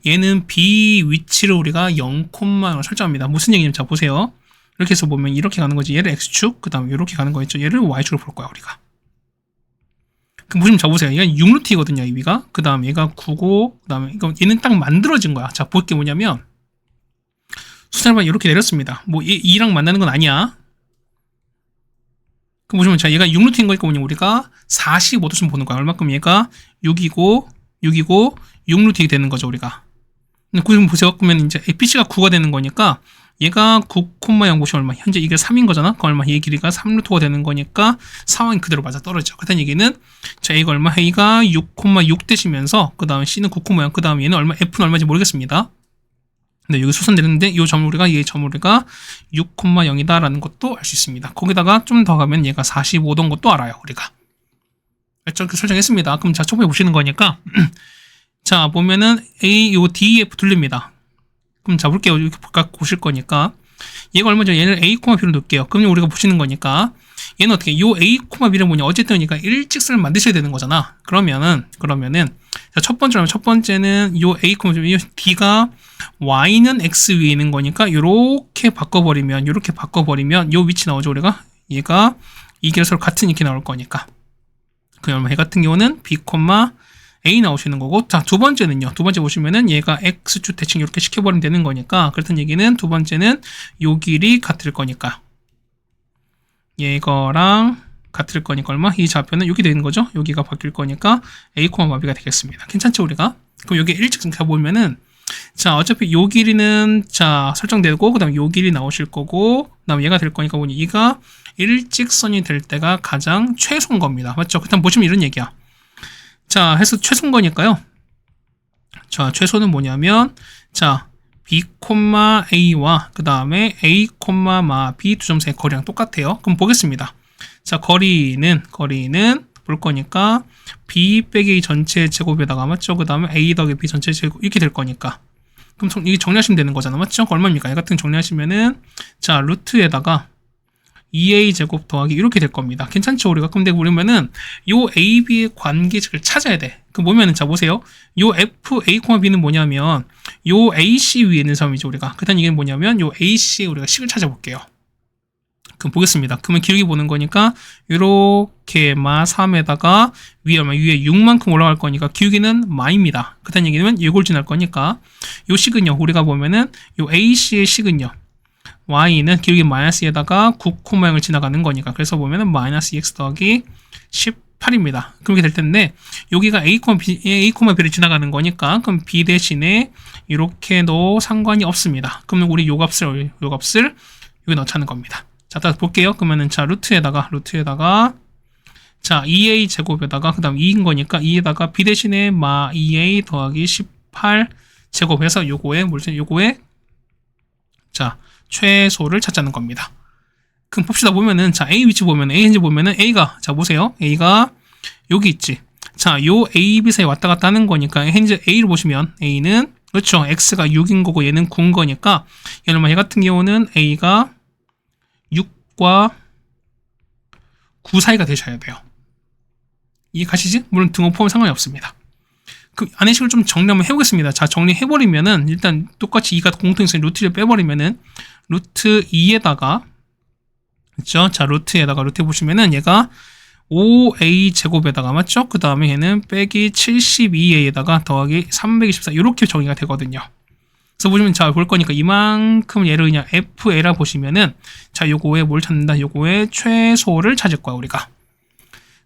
Speaker 1: 얘는 B 위치를 우리가 0,0로 설정합니다. 무슨 얘기냐면 자 보세요. 이렇게 해서 보면 이렇게 가는 거지. 얘를 X축, 그 다음에 이렇게 가는 거겠죠. 얘를 Y축으로 볼 거야, 우리가. 그럼 보시면 자 보세요. 얘가 6루트이거든요, 이 위가. 그 다음에 얘가 9고, 그 다음에 이거 얘는 딱 만들어진 거야. 자, 볼 게 뭐냐면, 숫자를 이렇게 내렸습니다. 뭐, 2랑 만나는 건 아니야. 그럼 보시면 자, 얘가 6루트인 거니까 뭐냐, 우리가 45도쯤 보는 거야. 얼마큼 얘가 6이고, 6루트이 되는 거죠, 우리가. 근데 그럼 보세요. 그러면 이제 APC가 9가 되는 거니까, 얘가 9,0 보시면 얼마? 현재 이게 3인 거잖아? 그 얼마? 얘 길이가 3루트가 되는 거니까 상황이 그대로 맞아 떨어지죠. 그렇다는 얘기는 자, 얘가 얼마? A가 6,6 되시면서 그 다음에 C는 9,0, 그 다음에 얘는 얼마? F는 얼마인지 모르겠습니다. 근데 여기 수선되는데 이 점을 우리가 얘 점을 우리가 6,0이다 라는 것도 알 수 있습니다. 거기다가 좀 더 가면 얘가 45도인 것도 알아요. 우리가 이렇게 설정했습니다. 그럼 자, 초반에 보시는 거니까 자, 보면은 A, 요 D, F 둘립니다. 그럼 잡을게요. 이렇게 보실 거니까 얘가 얼마죠? 얘를 A, B로 넣을게요. 그럼 우리가 보시는 거니까 얘는 어떻게? 요 A, B는 뭐냐? 어쨌든 그러니까 일직선을 만드셔야 되는 거잖아. 그러면은 자, 첫 번째는 요 A, 요 D가 Y는 X 위에 있는 거니까 요렇게 바꿔버리면 요 위치 나오죠. 우리가 얘가 이게 서로 같은 이렇게 나올 거니까 그러면 얘 같은 경우는 B, A 나오시는 거고, 자, 두 번째는요. 두 번째 보시면은 얘가 X축 대칭 이렇게 시켜버리면 되는 거니까, 그렇다는 얘기는 두 번째는 요 길이 같을 거니까. 얘거랑 같을 거니까 얼마? 이 좌표는 여기 되는 거죠? 여기가 바뀔 거니까 A, B가 되겠습니다. 괜찮죠, 우리가? 그럼 여기 일직선 가보면은, 자, 어차피 요 길이는, 자, 설정되고, 그 다음에 요 길이 나오실 거고, 그 다음에 얘가 될 거니까 보니, 얘가 일직선이 될 때가 가장 최소인 겁니다. 맞죠? 그다음 보시면 이런 얘기야. 자, 해서 최소인 거니까요. 자, 최소는 뭐냐면, 자, B, A와 그 다음에 A, B 두 점 사이 거리랑 똑같아요. 그럼 보겠습니다. 자, 거리는 볼 거니까 B 빼기 A 전체 제곱에다가 맞죠? 그 다음에 A 더하기 B 전체 제곱 이렇게 될 거니까. 그럼 이게 정리하시면 되는 거잖아. 맞죠? 얼마입니까? 얘 같은 거 정리하시면은 자, 루트에다가 2a 제곱 더하기 이렇게 될 겁니다. 괜찮죠? 우리가 근데 우리면은 요 a, b의 관계식을 찾아야 돼. 그 뭐면은 자 보세요. 요 f, a, b는 뭐냐면 요 ac 위에 있는 사람이죠. 우리가 그다음 이게 뭐냐면 요 ac의 우리가 식을 찾아볼게요. 그럼 보겠습니다. 그러면 기울기 보는 거니까 요렇게 마 3에다가 위에 6만큼 올라갈 거니까 기울기는 마입니다. 그다음 얘기는 이걸 지날 거니까 요 식은요. 우리가 보면은 요 ac의 식은요. y는 기울기 마이너스에다가 9,0을 지나가는 거니까 그래서 보면은 마이너스 2x 더하기 18입니다. 그렇게 될 텐데 여기가 a, b를 지나가는 거니까 그럼 b 대신에 이렇게도 상관이 없습니다. 그러면 우리 요 값을 여기 넣자는 겁니다. 자, 따라서 볼게요. 그러면은 자 루트에다가 자 2a 제곱에다가 그 다음 2인 거니까 2에다가 b 대신에 마 2a 더하기 18 제곱해서 요거에 자 최소를 찾자는 겁니다. 그럼 봅시다. 보면은 자 A 위치 보면은 A 현재 보면은 A가 자 보세요. A가 여기 있지. 자, 요 A, B 사이 왔다 갔다 하는 거니까 현재 A를 보시면 A는 그렇죠. X가 6인 거고 얘는 9인 거니까 얘 같은 경우는 A가 6과 9 사이가 되셔야 돼요. 이해 가시지? 물론 등호 포함 상관이 없습니다. 그 안의식을 좀 정리 한번 해보겠습니다. 자, 정리해버리면은 일단 똑같이 2가 공통인수인 루트를 빼버리면은 루트 2에다가 그렇죠? 자, 루트 보시면은 얘가 5a 제곱에다가 맞죠? 그 다음에 얘는 빼기 72a에다가 더하기 324 이렇게 정의가 되거든요. 그래서 보시면 자, 볼 거니까 이만큼 얘를 그냥 FA라 보시면은 자, 요거에 뭘 찾는다? 요거에 최소를 찾을 거야, 우리가.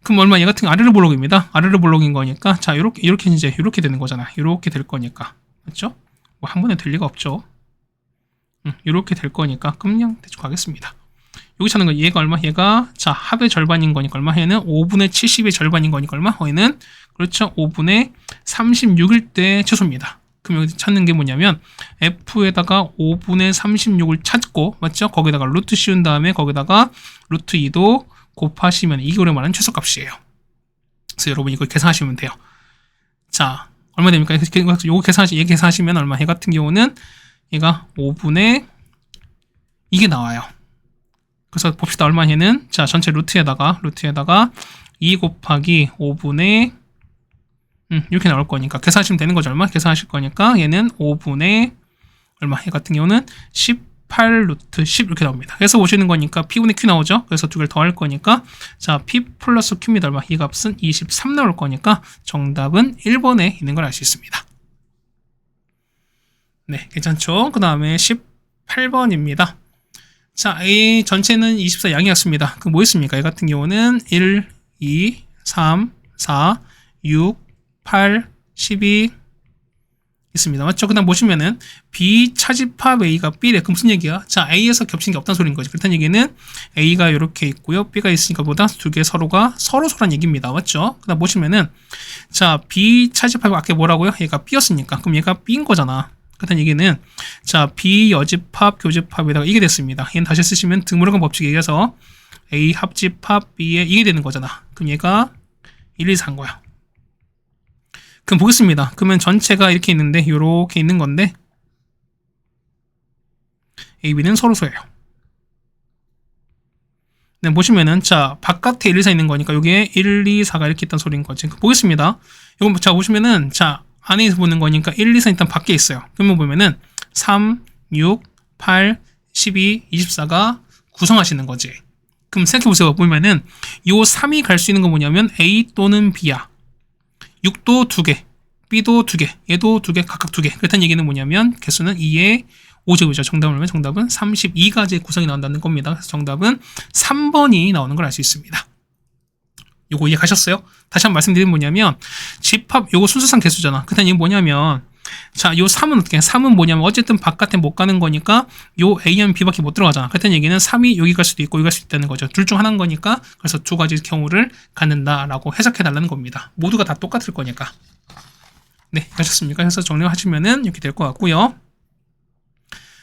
Speaker 1: 그럼 얼마? 얘 같은 거 아르르 볼록입니다. 아르르 볼록인 거니까 자, 이렇게 되는 거잖아. 이렇게 될 거니까. 맞죠? 뭐 한 번에 될 리가 없죠. 이렇게 될 거니까 그냥 대충 가겠습니다. 여기 찾는 거 얘가 얼마? 얘가 자 합의 절반인 거니까 얼마? 얘는 5분의 70의 절반인 거니까 얼마? 얘는 그렇죠. 5분의 36일 때 최소입니다. 그럼 여기 찾는 게 뭐냐면 f에다가 5분의 36을 찾고 맞죠? 거기다가 루트 씌운 다음에 거기다가 루트 2도 곱하시면 이게 우리가 말하는 최소값이에요. 그래서 여러분 이걸 계산하시면 돼요. 자 얼마 됩니까? 요거 계산하시면 얼마? 얘 같은 경우는 얘가 5분의 이게 나와요. 그래서 봅시다. 얼마 얘는 자 전체 루트에다가 2 곱하기 5분의 이렇게 나올 거니까 계산하시면 되는 거죠. 얼마? 계산하실 거니까 얘는 5분의 얼마? 얘 같은 경우는 18 루트 10 이렇게 나옵니다. 그래서 보시는 거니까 P분의 Q 나오죠. 그래서 두 개를 더할 거니까 자 P 플러스 Q입니다. 얼마? 이 값은 23 나올 거니까 정답은 1번에 있는 걸 알 수 있습니다. 네, 괜찮죠? 그 다음에 18번입니다. 자, A 전체는 24 양이었습니다. 그 뭐 있습니까? 얘 같은 경우는 1, 2, 3, 4, 6, 8, 12 있습니다. 맞죠? 그 다음 보시면은 B 차집합 A가 B래. 그럼 무슨 얘기야? 자, A에서 겹치는 게 없다는 소리인 거지. 그렇다는 얘기는 A가 이렇게 있고요. B가 있으니까 보다 두 개 서로가 서로란 얘기입니다. 맞죠? 그 다음 보시면은 자, B 차집합이 아까 뭐라고요? 얘가 B였으니까. 그럼 얘가 B인 거잖아. 그렇다는 얘기는 자 B 여집합 교집합에다가 이게 됐습니다. 얘는 다시 쓰시면 드물어간 법칙에 의해서 A 합집합 B에 이게 되는 거잖아. 그럼 얘가 1, 2, 4인 거야. 그럼 보겠습니다. 그러면 전체가 이렇게 있는데 이렇게 있는 건데 A, B는 서로소예요. 네, 보시면은 자 바깥에 1, 2, 4 있는 거니까 여기에 1, 2, 4가 이렇게 있다는 소리인 거지. 보겠습니다. 이거 자 보시면은 자 안에서 보는 거니까 1, 2, 4 일단 밖에 있어요. 그러면 보면은 3, 6, 8, 12, 24가 구성하시는 거지. 그럼 생각해보세요. 보면은 요 3이 갈 수 있는 건 뭐냐면 A 또는 B야. 6도 2개, B도 2개, 얘도 2개, 각각 2개. 그렇다는 얘기는 뭐냐면 개수는 2의 5제곱이죠. 정답은 32가지 구성이 나온다는 겁니다. 그래서 정답은 3번이 나오는 걸 알 수 있습니다. 요거 이해가셨어요? 다시 한번 말씀드리면 뭐냐면 집합 요거 순수상 개수잖아. 그다음에 이게 뭐냐면 자, 요 3은 어떻게 해? 3은 뭐냐면 어쨌든 바깥에 못 가는 거니까 요 A는 B밖에 못 들어가잖아. 그렇다는 얘기는 3이 여기 갈 수도 있고 여기 갈 수도 있다는 거죠. 둘 중 하나인 거니까 그래서 두 가지 경우를 갖는다라고 해석해 달라는 겁니다. 모두가 다 똑같을 거니까. 네, 하셨습니까? 그래서 정리하시면은 이렇게 될 것 같고요.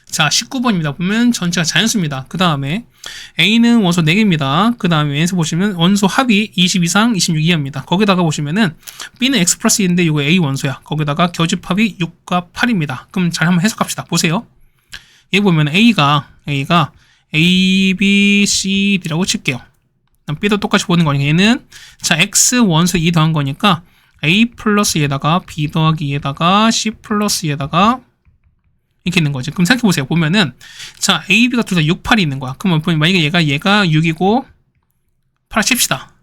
Speaker 1: 자, 19번입니다. 보면 전체가 자연수입니다. 그 다음에 A는 원소 4개입니다. 그 다음에 N에서 보시면 원소 합이 20 이상 26 이하입니다. 거기다가 보시면은 B는 X 플러스 2인데 이거 A 원소야. 거기다가 교집합이 6과 8입니다. 그럼 잘 한번 해석합시다. 보세요. 여기 보면 A가 A, B, C, D라고 칠게요. B도 똑같이 보는 거니까 얘는 자 X 원소 2 더한 거니까 A 플러스 에다가 B 더하기 에다가 C 플러스 에다가 이렇게 있는 거지. 그럼 생각해보세요. 보면은, 자, A, B가 둘 다 6, 8이 있는 거야. 그러면 만약에 얘가 6이고, 8 칩시다.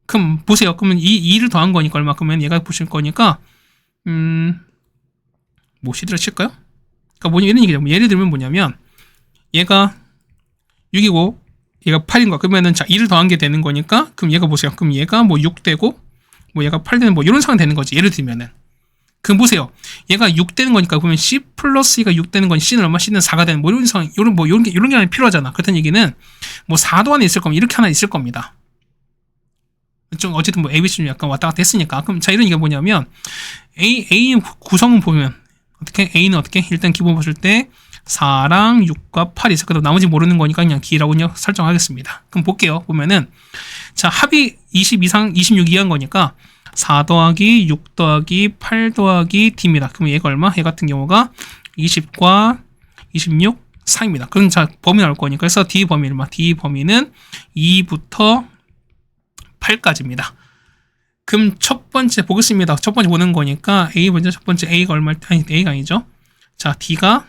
Speaker 1: 그럼 보세요. 그러면 이 2를 더한 거니까 얼마? 그러면 얘가 보실 거니까, 뭐, C드라 칠까요? 그러니까 뭐냐, 이런 얘기죠. 예를 들면 뭐냐면, 얘가 6이고, 얘가 8인 거야. 그러면은, 자, 2를 더한 게 되는 거니까, 그럼 얘가 보세요. 그럼 얘가 뭐 6 되고, 뭐 얘가 8 되는 뭐 이런 상황이 되는 거지. 예를 들면은. 그럼 보세요. 얘가 6 되는 거니까 보면 C 플러스 2가 6 되는 건 C는 얼마? C는 4가 되는 뭐 이런 상황, 이런 게 하나 필요하잖아. 그렇다는 얘기는 뭐 4도 안에 있을 거면 이렇게 하나 있을 겁니다. 좀 어쨌든 뭐 ABC 좀 약간 왔다 갔다 했으니까. 그럼 자 이런 얘기가 뭐냐면 A 구성은 보면 어떻게 A는 어떻게 일단 기본 보실 때 4랑 6과 8이 있을 거다. 나머지 모르는 거니까 그냥 D라고 설정하겠습니다. 그럼 볼게요. 보면은 자 합이 20 이상 26 이하인 거니까 4 더하기 6 더하기 8 더하기 D입니다. 그럼 얘가 얼마? 얘 같은 경우가 20과 26, 4입니다. 그럼 자, 범위 나올 거니까. 그래서 D 범위 얼마? D 범위는 2부터 8까지입니다. 그럼 첫 번째 보겠습니다. 첫 번째 보는 거니까 A 먼저 첫 번째 A가 얼마? 아니, A가 아니죠. 자, D가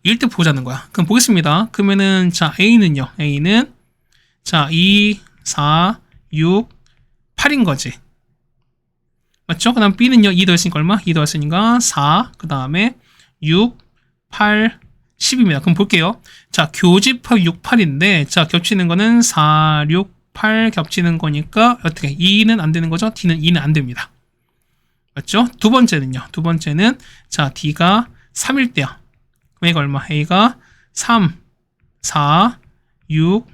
Speaker 1: 1대 보자는 거야. 그럼 보겠습니다. 그러면은 자, A는요. A는 자, 2, 4, 6, 8인 거지. 맞죠? 그 다음 B는요, 2 더했으니까 얼마? 2 더했으니까 4, 그 다음에 6, 8, 10입니다. 그럼 볼게요. 자, 교집합 6, 8인데, 자, 겹치는 거는 4, 6, 8 겹치는 거니까, 어떻게? 2는 안 되는 거죠? D는 2는 안 됩니다. 맞죠? 두 번째는요. 두 번째는 자 D가 3일 때요. 그럼 A가 얼마? A가 3, 4, 6,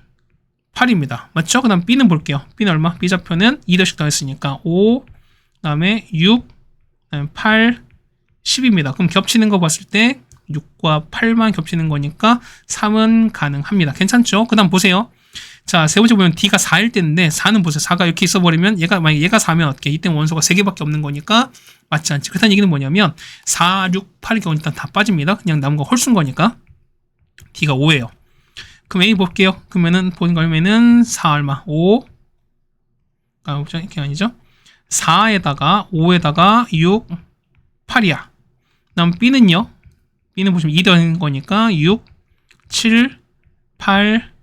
Speaker 1: 8입니다. 맞죠? 그 다음 B는 볼게요. B는 얼마? B 좌표는 2더씩 더했으니까 5, 그 다음에 6, 그 다음에 8, 10입니다. 그럼 겹치는 거 봤을 때 6과 8만 겹치는 거니까 3은 가능합니다. 괜찮죠? 그 다음 보세요. 자, 세 번째 보면 D가 4일 때인데 4는 보세요. 4가 이렇게 있어버리면 만약에 얘가 4면 어떻게? 이때 원소가 3개밖에 없는 거니까 맞지 않지. 그렇다는 얘기는 뭐냐면 4, 6, 8의 경우는 일단 다 빠집니다. 그냥 남은 거 홀수인 거니까 D가 5예요. 그럼 A 볼게요. 그러면은 보는 거면은 4 얼마? 5 이렇게 아니죠? 4에다가 5에다가 6, 8이야. 다음 B는요. B는 보시면 2 더하는 거니까 6, 7, 8,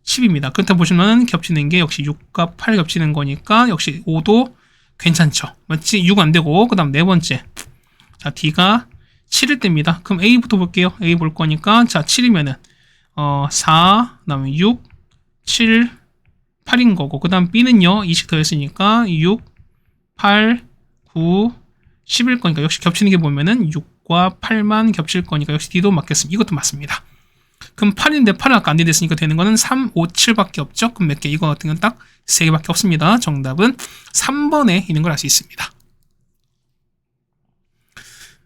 Speaker 1: 10입니다. 그렇다 보시면 겹치는 게 역시 6과 8 겹치는 거니까 역시 5도 괜찮죠. 맞지? 6 안 되고 그 다음 네 번째. 자, D가 7일 때입니다. 그럼 A부터 볼게요. A 볼 거니까 자, 7이면은 4, 그 다음에 6, 7, 8인 거고 그 다음 B는요. 2씩 더했으니까 6, 8, 9, 10일 거니까 역시 겹치는 게 보면은 6과 8만 겹칠 거니까 역시 D도 맞겠습니다. 이것도 맞습니다. 그럼 8인데 8은 아까 안 됐으니까 되는 거는 3, 5, 7밖에 없죠? 그럼 몇 개? 이거 같은 건 딱 3개밖에 없습니다. 정답은 3번에 있는 걸 알 수 있습니다.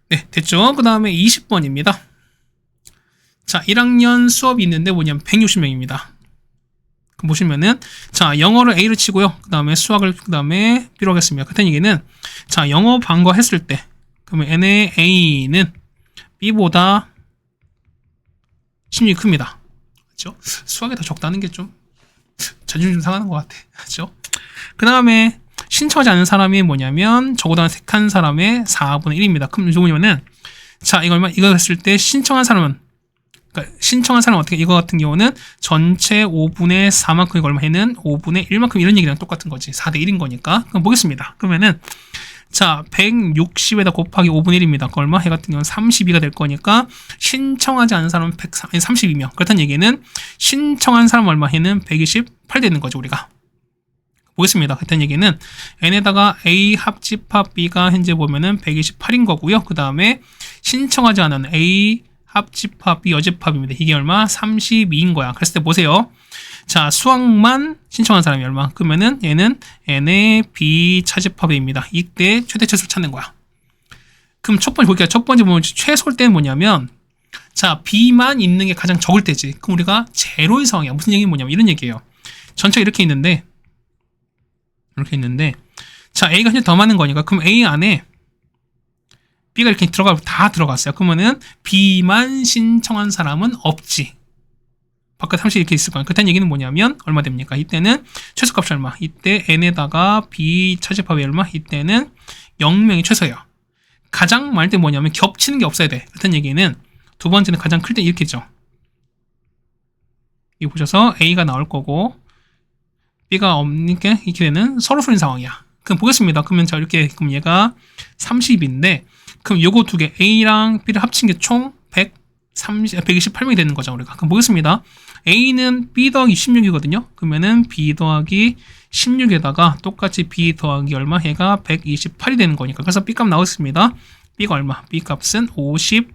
Speaker 1: 네, 됐죠? 그 다음에 20번입니다. 자, 1학년 수업이 있는데 뭐냐면 160명입니다. 그럼 보시면은 자, 영어를 A로 치고요. 그 다음에 수학을 그 다음에 B로 하겠습니다. 그렇다는 얘기는 자, 영어 반거 했을 때 그러면 N의 A는 B보다 16이 큽니다. 그렇죠? 수학이 더 적다는 게 좀 자존심 좀 상하는 것 같아. 그렇죠? 그 다음에 신청하지 않은 사람이 뭐냐면 저보다 택한 사람의 4분의 1입니다. 그럼 이거 뭐냐면은 자, 이거 얼마? 이거 했을 때 신청한 사람은 그러니까 신청한 사람은 어떻게 이거 같은 경우는 전체 5분의 4만큼 이거 얼마 해는 5분의 1만큼 이런 얘기랑 똑같은 거지. 4대 1인 거니까. 그럼 보겠습니다. 그러면은 자, 160에다 곱하기 5분의 1입니다. 그 얼마? 해 같은 경우는 32가 될 거니까 신청하지 않은 사람은 32명. 그렇다는 얘기는 신청한 사람 얼마 해는 128 되는 거죠, 우리가. 보겠습니다. 그렇다는 얘기는 N에다가 A 합집합 B가 현재 보면은 128인 거고요. 그 다음에 신청하지 않은 A 합집합 B 여집합입니다. 이게 얼마? 32인 거야. 그랬을 때 보세요. 자, 수학만 신청한 사람이 얼마? 그러면은 얘는 N의 B 차집합입니다. 이때 최대치수를 찾는 거야. 그럼 첫 번째 볼게요. 첫 번째 보면 최소일 때는 뭐냐면 자, B만 있는 게 가장 적을 때지. 그럼 우리가 제로의 상황이야. 무슨 얘기는 뭐냐면 이런 얘기예요. 전체가 이렇게 있는데 자, A가 현재 더 많은 거니까 그럼 A 안에 B가 이렇게 다 들어갔어요. 그러면은 B만 신청한 사람은 없지. 바깥 30 이렇게 있을 거예요. 그렇다는 얘기는 뭐냐면 얼마 됩니까? 이때는 최소값이 얼마? 이때 N에다가 B 차집합이 얼마? 이때는 0명이 최소예요. 가장 많을 때 뭐냐면 겹치는 게 없어야 돼. 그렇다는 얘기는 두 번째는 가장 클 때 이렇게죠. 이거 보셔서 A가 나올 거고 B가 없는 게 이렇게 되는 서로 풀린 상황이야. 그럼 보겠습니다. 그러면 자 이렇게 그럼 얘가 30인데 그럼 요거 두 개 A랑 B를 합친 게 총 128명이 되는 거죠, 우리가. 그럼 보겠습니다. A는 B 더하기 16이거든요. 그러면은 B 더하기 16에다가 똑같이 B 더하기 얼마? 얘가 128이 되는 거니까. 그래서 B 값 나오겠습니다. B가 얼마? B 값은 56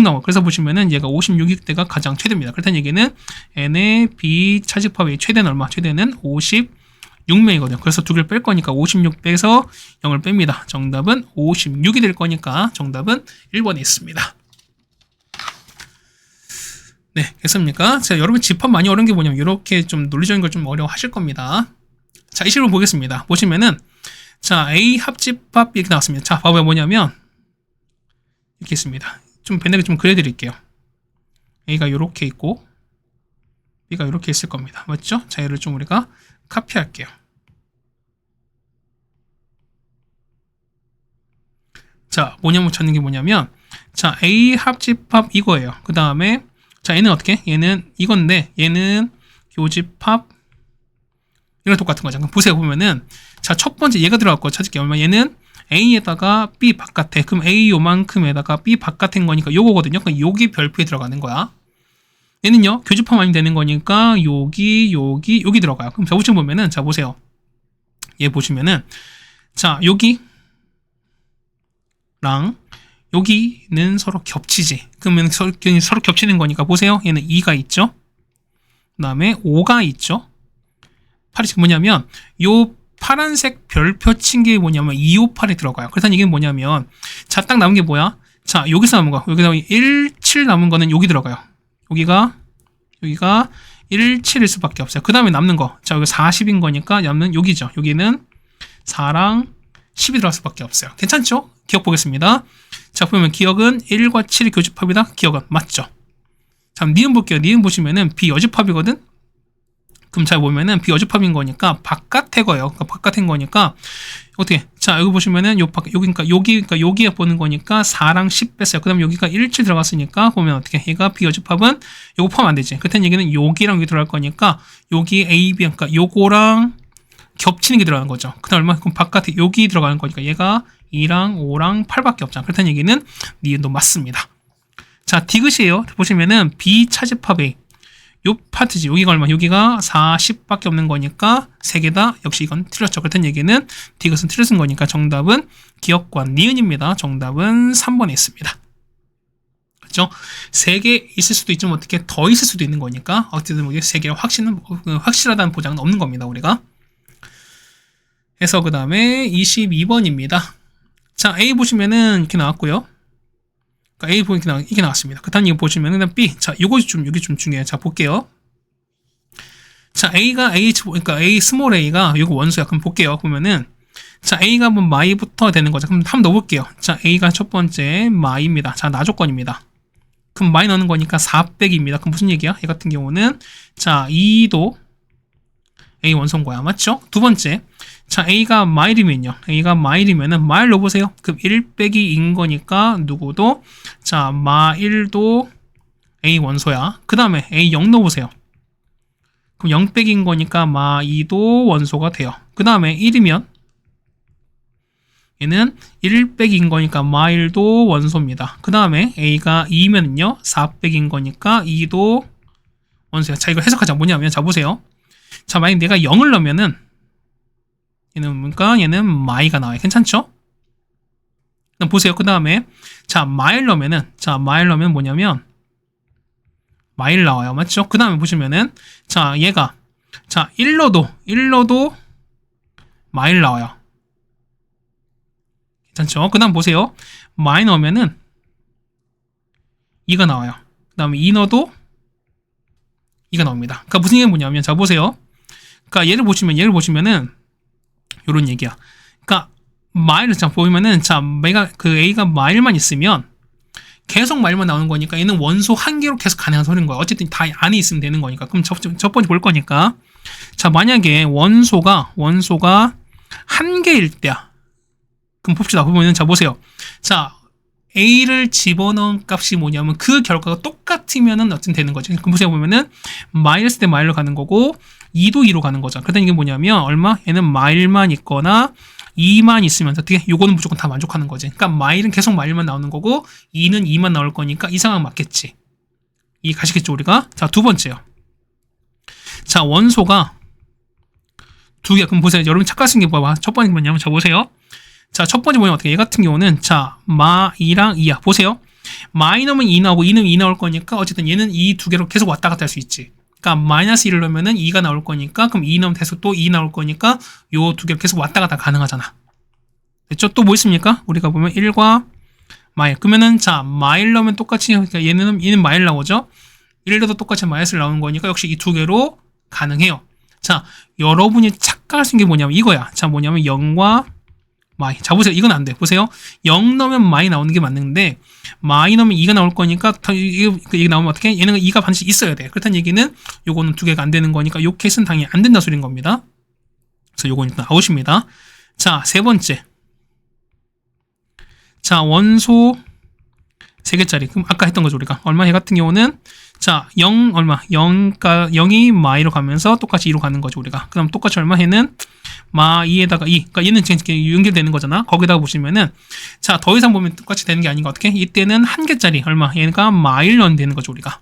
Speaker 1: 나와. 그래서 보시면은 얘가 56일 때가 가장 최대입니다. 그렇다는 얘기는 N의 B 차집합의 최대는 얼마? 최대는 56명이거든요. 그래서 두 개를 뺄 거니까 56 빼서 0을 뺍니다. 정답은 56이 될 거니까 정답은 1번에 있습니다. 네, 됐습니까? 자, 여러분 집합 많이 어려운 게 뭐냐면 이렇게 좀 논리적인 걸 좀 어려워 하실 겁니다. 자, 이 식으로 보겠습니다. 보시면은 자, A 합집합 이렇게 나왔습니다. 자, 봐봐요. 뭐냐면 이렇게 있습니다. 좀 밴드를 좀 그려드릴게요. A가 이렇게 있고 B가 이렇게 있을 겁니다. 맞죠? 자, 얘를 좀 우리가 카피할게요. 자, 뭐냐면 찾는 게 뭐냐면 자, A 합집합 이거예요. 그 다음에 자, 얘는 어떻게? 얘는 이건데 얘는 교집합 이랑 똑같은 거죠. 그럼 보세요. 보면은 자, 첫 번째 얘가 들어갔고 찾을게요. 얼마? 얘는 A에다가 B 바깥에 그럼 A 요만큼에다가 B 바깥인 거니까 요거거든요. 그럼 여기 별표에 들어가는 거야. 얘는요 교집합 아니면 되는 거니까 여기 들어가요. 그럼 저부터 보면은 자 보세요. 얘 보시면은 자 여기 여기는 서로 겹치지. 그러면 서로 겹치는 거니까 보세요. 얘는 2가 있죠. 그 다음에 5가 있죠. 8이 지금 뭐냐면 요 파란색 별표 친 게 뭐냐면 258이 들어가요. 그래서 이게 뭐냐면 자, 딱 남은 게 뭐야? 자, 여기서 남은 거. 여기서 1, 7 남은 거는 여기 들어가요. 여기가 1, 7일 수밖에 없어요. 그 다음에 남는 거. 자, 여기 40인 거니까 남는 여기죠. 여기는 4랑 10이 들어갈 수밖에 없어요. 괜찮죠? 기억 보겠습니다. 자, 보면 기억은 1과 7이 교집합이다. 기억은 맞죠? 자, 니은 볼게요. 니은 보시면은 비여집합이거든? 그럼 잘 보면은 비여집합인 거니까 바깥에 거예요. 그러니까 바깥인 거니까 어떻게? 자, 여기 보시면은 여기에 보는 거니까 4랑 10 뺐어요. 그 다음에 여기가 1, 7 들어갔으니까 보면 어떻게? 얘가 비여집합은 요거 포함 안 되지. 그렇다는 얘기는 여기랑 여기 들어갈 거니까 여기 A, B, 그러니까 요거랑 겹치는 게 들어가는 거죠. 그 다음 얼마? 그럼 바깥에 여기 들어가는 거니까 얘가 2랑 5랑 8밖에 없잖아. 그렇다는 얘기는 니은도 맞습니다. 자, 디귿이에요. 보시면은 비차집합 A. 요 파트지. 여기가 얼마? 여기가 40밖에 없는 거니까 3개 다 역시 이건 틀렸죠. 그렇다는 얘기는 디귿은 틀렸은 거니까 정답은 기억과 니은입니다. 정답은 3번에 있습니다. 그렇죠? 3개 있을 수도 있지만 어떻게 더 있을 수도 있는 거니까 어쨌든 3개가 확실하다는 보장은 없는 겁니다. 우리가. 해서 그 다음에 22번입니다. 자, A 보시면은 이렇게 나왔고요. 그러니까 A 보니까 이게 나왔습니다. 그 다음 이거 보시면은 B. 자, 이게 좀 중요해요. 자, 볼게요. 자, 그러니까 A 스몰 A가 이거 원소야. 그럼 볼게요. 보면은 자, A가 뭐 마이부터 되는 거죠. 그럼 한번 넣어볼게요. 자, A가 첫 번째 마이입니다. 자, 나조건입니다. 그럼 마이 넣는 거니까 400입니다. 그럼 무슨 얘기야? 얘 같은 경우는 자, 2도 A 원소인 거야. 맞죠? 두 번째. 자, A가 마일이면요. A가 마일이면은 마일 넣어보세요. 그럼 1 빼기 2인 거니까 누구도 자, 마1도 A 원소야. 그 다음에 A 0 넣어보세요. 그럼 0 빼기인 거니까 마2도 원소가 돼요. 그 다음에 1이면 얘는 1 빼기인 거니까 마1도 원소입니다. 그 다음에 A가 2면은요. 4 빼기인 거니까 2도 원소야. 자, 이거 해석하자. 뭐냐면 자, 보세요. 자, 만약 내가 0을 넣으면은 얘는 뭡니까? 얘는 마이가 나와요. 괜찮죠? 그럼 보세요. 그 다음에 자, 마일 넣으면은 뭐냐면 마일 나와요. 맞죠? 그 다음에 보시면은 자, 얘가 자, 1로도 마일 나와요. 괜찮죠? 그 다음 보세요. 마이 넣으면은 2가 나와요. 그 다음에 2 넣어도 2가 나옵니다. 그러니까 무슨 얘기가 뭐냐면 자, 보세요. 그러니까 얘를 보시면은 요런 얘기야. 그러니까 마일을 자 보면은 자, A가 마일만 있으면 계속 마일만 나오는 거니까 얘는 원소 한 개로 계속 가능한 소리인 거야. 어쨌든 다 안에 있으면 되는 거니까. 그럼 첫 번째 볼 거니까. 자, 만약에 원소가 한 개일 때야. 그럼 봅시다. 보면은 자, 보세요. 자, A를 집어넣은 값이 뭐냐면 그 결과가 똑같으면은 어쨌든 되는 거죠. 그럼 보세요. 보면은 마일스 대 마일로 가는 거고 2도 2로 가는 거죠. 그러다 이게 뭐냐면 얼마? 얘는 마일만 있거나 2만 있으면 어떻게? 요거는 무조건 다 만족하는 거지. 그러니까 마일은 계속 마일만 나오는 거고 2는 2만 나올 거니까 이 상황 맞겠지. 이해 가시겠죠, 우리가? 자, 두 번째요. 자, 원소가 두 개. 그럼 보세요. 여러분 착각하신 게 뭐야? 첫 번째 뭐냐면 자, 보세요. 자, 첫 번째 뭐냐면 어떻게? 얘 같은 경우는 자, 마2랑 2야. 보세요. 마이 넣으면 2 나오고 2는 2 나올 거니까 어쨌든 얘는 이 두 개로 계속 왔다 갔다 할 수 있지. 그러니까 마이너스 1을 넣으면은 2가 나올 거니까 그럼 2 넣으면 계속 또 2 나올 거니까 요 두 개로 계속 왔다 갔다 가능하잖아. 됐죠? 또 뭐 있습니까? 우리가 보면 1과 마일. 그러면은 자, 마일 넣으면 똑같이 그러니까 얘는 마일 나오죠? 1 넣어도 똑같이 마이너스를 나오는 거니까 역시 이 두 개로 가능해요. 자, 여러분이 착각할 수 있는 게 뭐냐면 이거야. 자, 뭐냐면 0과 마이. 자, 보세요. 이건 안 돼. 보세요. 0 넣으면 마이 나오는 게 맞는데 마이 넣으면 2가 나올 거니까 이게 나오면 어떻게? 얘는 2가 반드시 있어야 돼. 그렇다는 얘기는 요거는 두 개가 안 되는 거니까 요 케이스는 당연히 안 된다 소리인 겁니다. 그래서 요거는 일단 아웃입니다. 자, 세 번째. 자, 원소 3개짜리. 그럼 아까 했던 거죠, 우리가. 얼마? 얘 같은 경우는 자, 0 얼마? 0이 마이로 가면서 똑같이 2로 가는 거죠, 우리가. 그럼 똑같이 얼마? 얘는 마 2에다가 2. 그러니까 얘는 지금 연결되는 거잖아. 거기다가 보시면은 자, 더 이상 보면 똑같이 되는 게 아닌 거 어떻게? 이때는 1개짜리 얼마? 얘가 마일 넣으면 되는 거죠, 우리가.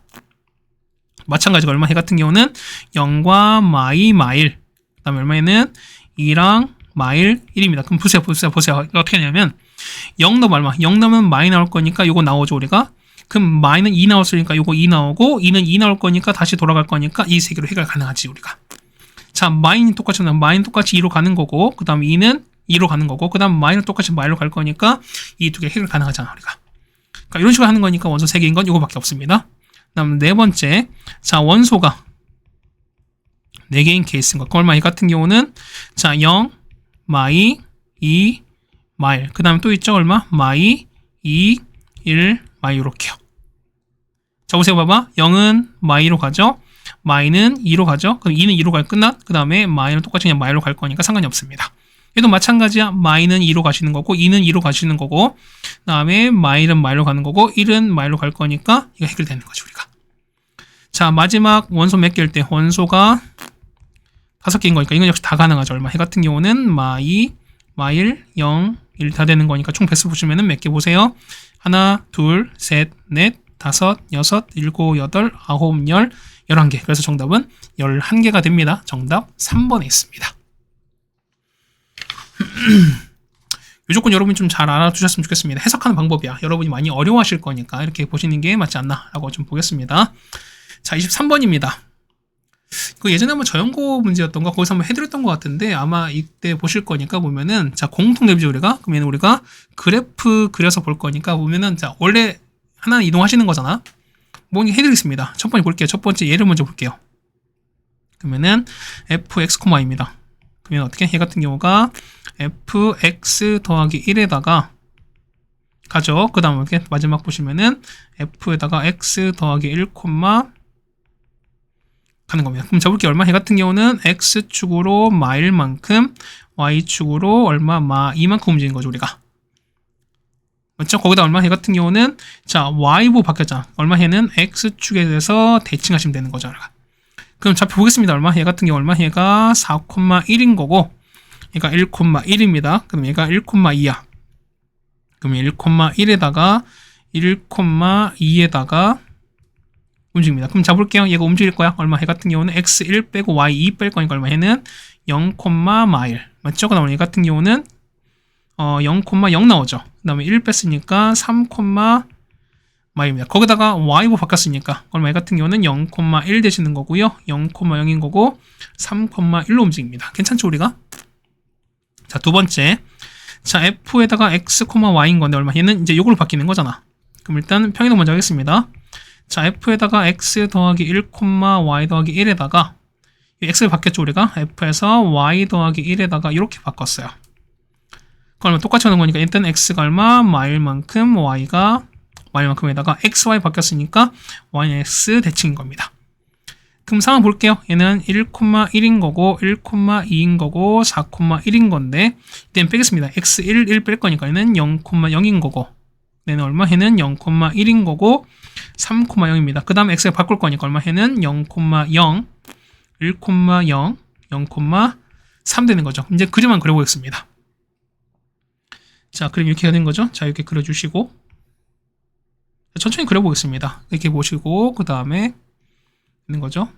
Speaker 1: 마찬가지로 얼마? 얘 같은 경우는 0과 마일. 그다음에 얼마에는 2랑 마일 1입니다. 그럼 보세요. 이거 어떻게 하냐면 0 넣으면 얼마? 0 넣으면 마이 나올 거니까 요거 나오죠, 우리가. 그럼 마이는 2 나왔으니까 요거 2 나오고 2는 2 나올 거니까 다시 돌아갈 거니까 이 세 개로 해결 가능하지, 우리가. 자, 마이는 똑같이 나면 마이는 똑같이 2로 가는 거고 그 다음 2는 2로 가는 거고 그 다음 마이는 똑같이 마이로 갈 거니까 이 두 개 해결 가능하잖아, 우리가. 그러니까 이런 식으로 하는 거니까 원소 3개인 건 요거밖에 없습니다. 그 다음 네 번째, 자, 원소가 4개인 케이스인 거. 얼마? 이 같은 경우는 자, 0, 마이, 2, 마일. 그 다음에 또 있죠, 얼마? 마이, 2, 1, 마이. 요렇게요. 자, 보세요. 봐봐. 0은 마이로 가죠. 마이는 2로 가죠. 그럼 2는 2로 갈 끝났. 그 다음에 마이는 똑같이 그냥 마이로 갈 거니까 상관이 없습니다. 얘도 마찬가지야. 마이는 2로 가시는 거고 2는 2로 가시는 거고 그 다음에 마이는 마이로 가는 거고 1은 마이로 갈 거니까 이거 해결되는 거죠, 우리가. 자, 마지막 원소 몇 개일 때? 원소가 5개인 거니까 이건 역시 다 가능하죠. 얼마? 해 같은 경우는 마이, 마일, 0, 1 다 되는 거니까 총 배수 보시면은 몇 개 보세요. 하나, 둘, 셋, 넷, 다섯, 여섯, 일곱, 여덟, 아홉, 열, 11개. 그래서 정답은 11개가 됩니다. 정답 3번에 있습니다. 이 조건 여러분이 좀 잘 알아두셨으면 좋겠습니다. 해석하는 방법이야. 여러분이 많이 어려워하실 거니까 이렇게 보시는 게 맞지 않나 라고 좀 보겠습니다. 자, 23번입니다. 그 예전에 한번 저연고 문제였던가 거기서 한번 해드렸던 것 같은데 아마 이때 보실 거니까 보면은 자, 공통 대비죠, 우리가. 그러면 우리가 그래프 그려서 볼 거니까 보면은 자, 원래 하나 이동하시는 거잖아. 뭐 해드리겠습니다. 첫 번째 볼게요. 첫 번째 예를 먼저 볼게요. 그러면은 fx, 입니다. 그러면 어떻게? 얘 같은 경우가 fx 더하기 1에다가 가죠. 그 다음 이렇게 마지막 보시면은 f에다가 x 더하기 1, 가는 겁니다. 그럼 잡을게 얼마? 얘 같은 경우는 x축으로 마일만큼 y축으로 얼마? 마 이만큼 움직이는 거죠, 우리가. 맞죠? 거기다 얼마? 얘 같은 경우는 자, y부 바뀌었잖아. 얼마? 얘는 x축에 대해서 대칭하시면 되는 거죠, 우리가. 그럼 좌표 보겠습니다. 얼마? 얘 같은 경우 얼마? 얘가 4,1인 거고 얘가 1,1입니다. 그럼 얘가 1,2야. 그럼 1,1에다가 1,2에다가 움직입니다. 그럼 잡을게요. 얘가 움직일 거야. 얼마? 얘 같은 경우는 x1 빼고 y2 뺄 거니까 얼마? 얘는 0, 마일. 맞죠? 그 다음에 얘 같은 경우는 0,0 나오죠. 그 다음에 1 뺐으니까 3, 마일입니다. 거기다가 y부 바꿨으니까 얼마? 얘 같은 경우는 0,1 되시는 거고요. 0,0인 거고 3,1로 움직입니다. 괜찮죠, 우리가? 자, 두 번째. 자, f에다가 x, y인 건데 얼마? 얘는 이제 요걸로 바뀌는 거잖아. 그럼 일단 평행이동 먼저 하겠습니다. 자, f에다가 x 더하기 1, y 더하기 1에다가 x를 바뀌었죠, 우리가. f에서 y 더하기 1에다가 이렇게 바꿨어요. 그러면 똑같이 하는 거니까 일단 x가 얼마? 마일만큼 y가 y만큼에다가 xy 바뀌었으니까 y는 x 대칭인 겁니다. 그럼 상황 볼게요. 얘는 1,1인 거고 1,2인 거고 4,1인 건데 이때는 빼겠습니다. x1, 1 뺄 거니까 얘는 0,0인 거고 얘는 얼마? 얘는 0,1인 거고 3,0입니다. 그 다음에 x가 바꿀 거니까 얼마? 얘는 0,0, 1,0, 0,3 되는 거죠. 이제 그림만 그려보겠습니다. 자, 그림 이렇게 되는 거죠. 자, 이렇게 그려주시고 천천히 그려보겠습니다. 이렇게 보시고 그 다음에 있는 거죠.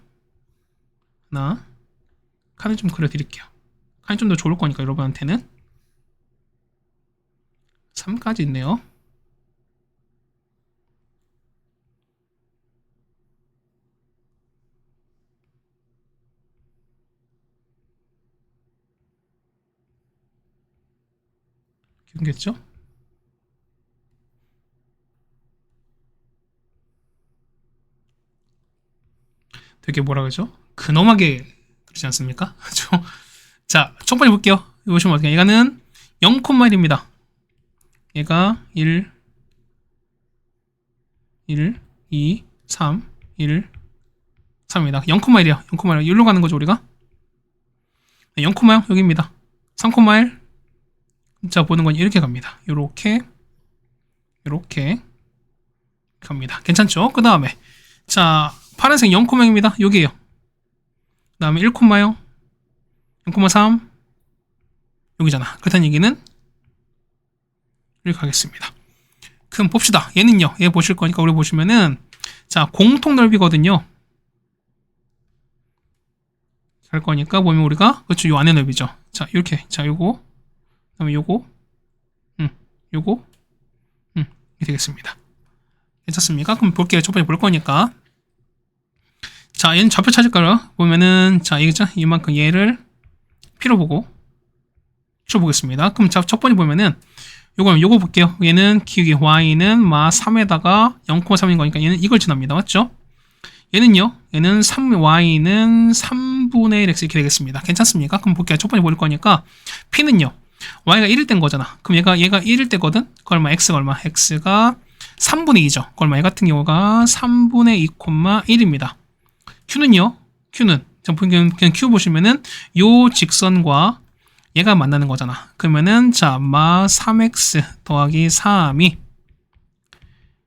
Speaker 1: 하나, 칸을 좀 그려드릴게요. 칸이 좀 더 좋을 거니까 여러분한테는 3까지 있네요. 기억겠죠? 되게 뭐라 그러죠? 근엄하게 그러지 않습니까? 그렇죠? 자, 첫 번째 볼게요. 보시면 어떻게 얘가는 0,1입니다. 얘가 1, 2, 3, 1, 3입니다. 0,1이요. 0,1. 여기로 가는 거죠, 우리가? 0,0 여기입니다. 3,1. 자, 보는 건 이렇게 갑니다. 요렇게 갑니다. 괜찮죠? 그 다음에 자, 파란색 0,0입니다. 여기에요. 그 다음에 1,0, 0,3 여기잖아. 그렇다는 얘기는 이렇게 가겠습니다. 그럼 봅시다. 얘는요. 얘 보실 거니까 우리 보시면은 자, 공통 넓이거든요. 갈 거니까 보면 우리가 그렇죠. 요 안에 넓이죠. 자, 이렇게 자, 요거 그다음에 요거 요거 이렇게 되겠습니다. 괜찮습니까? 그럼 볼게요. 첫 번째 볼 거니까. 자, 얘는 좌표 찾을 거로 보면은, 자, 이거죠? 이만큼 얘를 P로 보고, Q로 보겠습니다. 그럼 자, 첫 번째 보면은, 요거 볼게요. 얘는 기울기 Y는 마 3에다가 0,3인 거니까 얘는 이걸 지납니다. 맞죠? 얘는요, 얘는 Y는 3분의 1 X 이렇게 되겠습니다. 괜찮습니까? 그럼 볼게요. 첫 번째 볼 거니까, P는요, Y가 1일 땐 거잖아. 그럼 얘가 1일 때거든? 그 얼마? X가 얼마? X가 3분의 2죠. 그 얼마? 얘 같은 경우가 3분의 2,1입니다. Q는요? Q는 그냥 Q 보시면은 요 직선과 얘가 만나는 거잖아. 그러면은 자, 마 3x 더하기 3이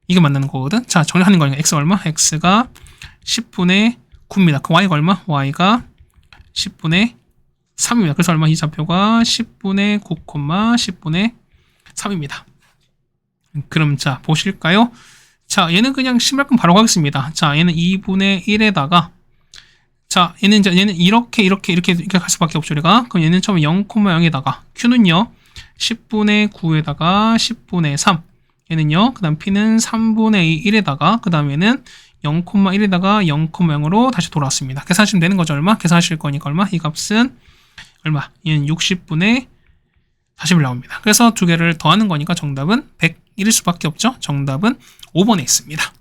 Speaker 1: 이게 만나는 거거든. 자, 정리하는 거니까 x 얼마? x가 10분의 9입니다. 그 y가 얼마? y가 10분의 3입니다. 그래서 얼마? 이 좌표가 10분의 9, 10분의 3입니다. 그럼 자, 보실까요? 자, 얘는 그냥 심할끔 바로 가겠습니다. 자, 얘는 2분의 1에다가 자, 얘는 이렇게 갈 수밖에 없죠, 우리가. 그럼 얘는 처음에 0,0에다가 Q는요, 10분의 9에다가 10분의 3. 얘는요, 그 다음 P는 3분의 1에다가, 그 다음에는 0,1에다가 0,0으로 다시 돌아왔습니다. 계산하시면 되는 거죠, 얼마? 계산하실 거니까 얼마? 이 값은 얼마? 얘는 60분의 40을 나옵니다. 그래서 두 개를 더하는 거니까 정답은 101일 수밖에 없죠. 정답은 5번에 있습니다.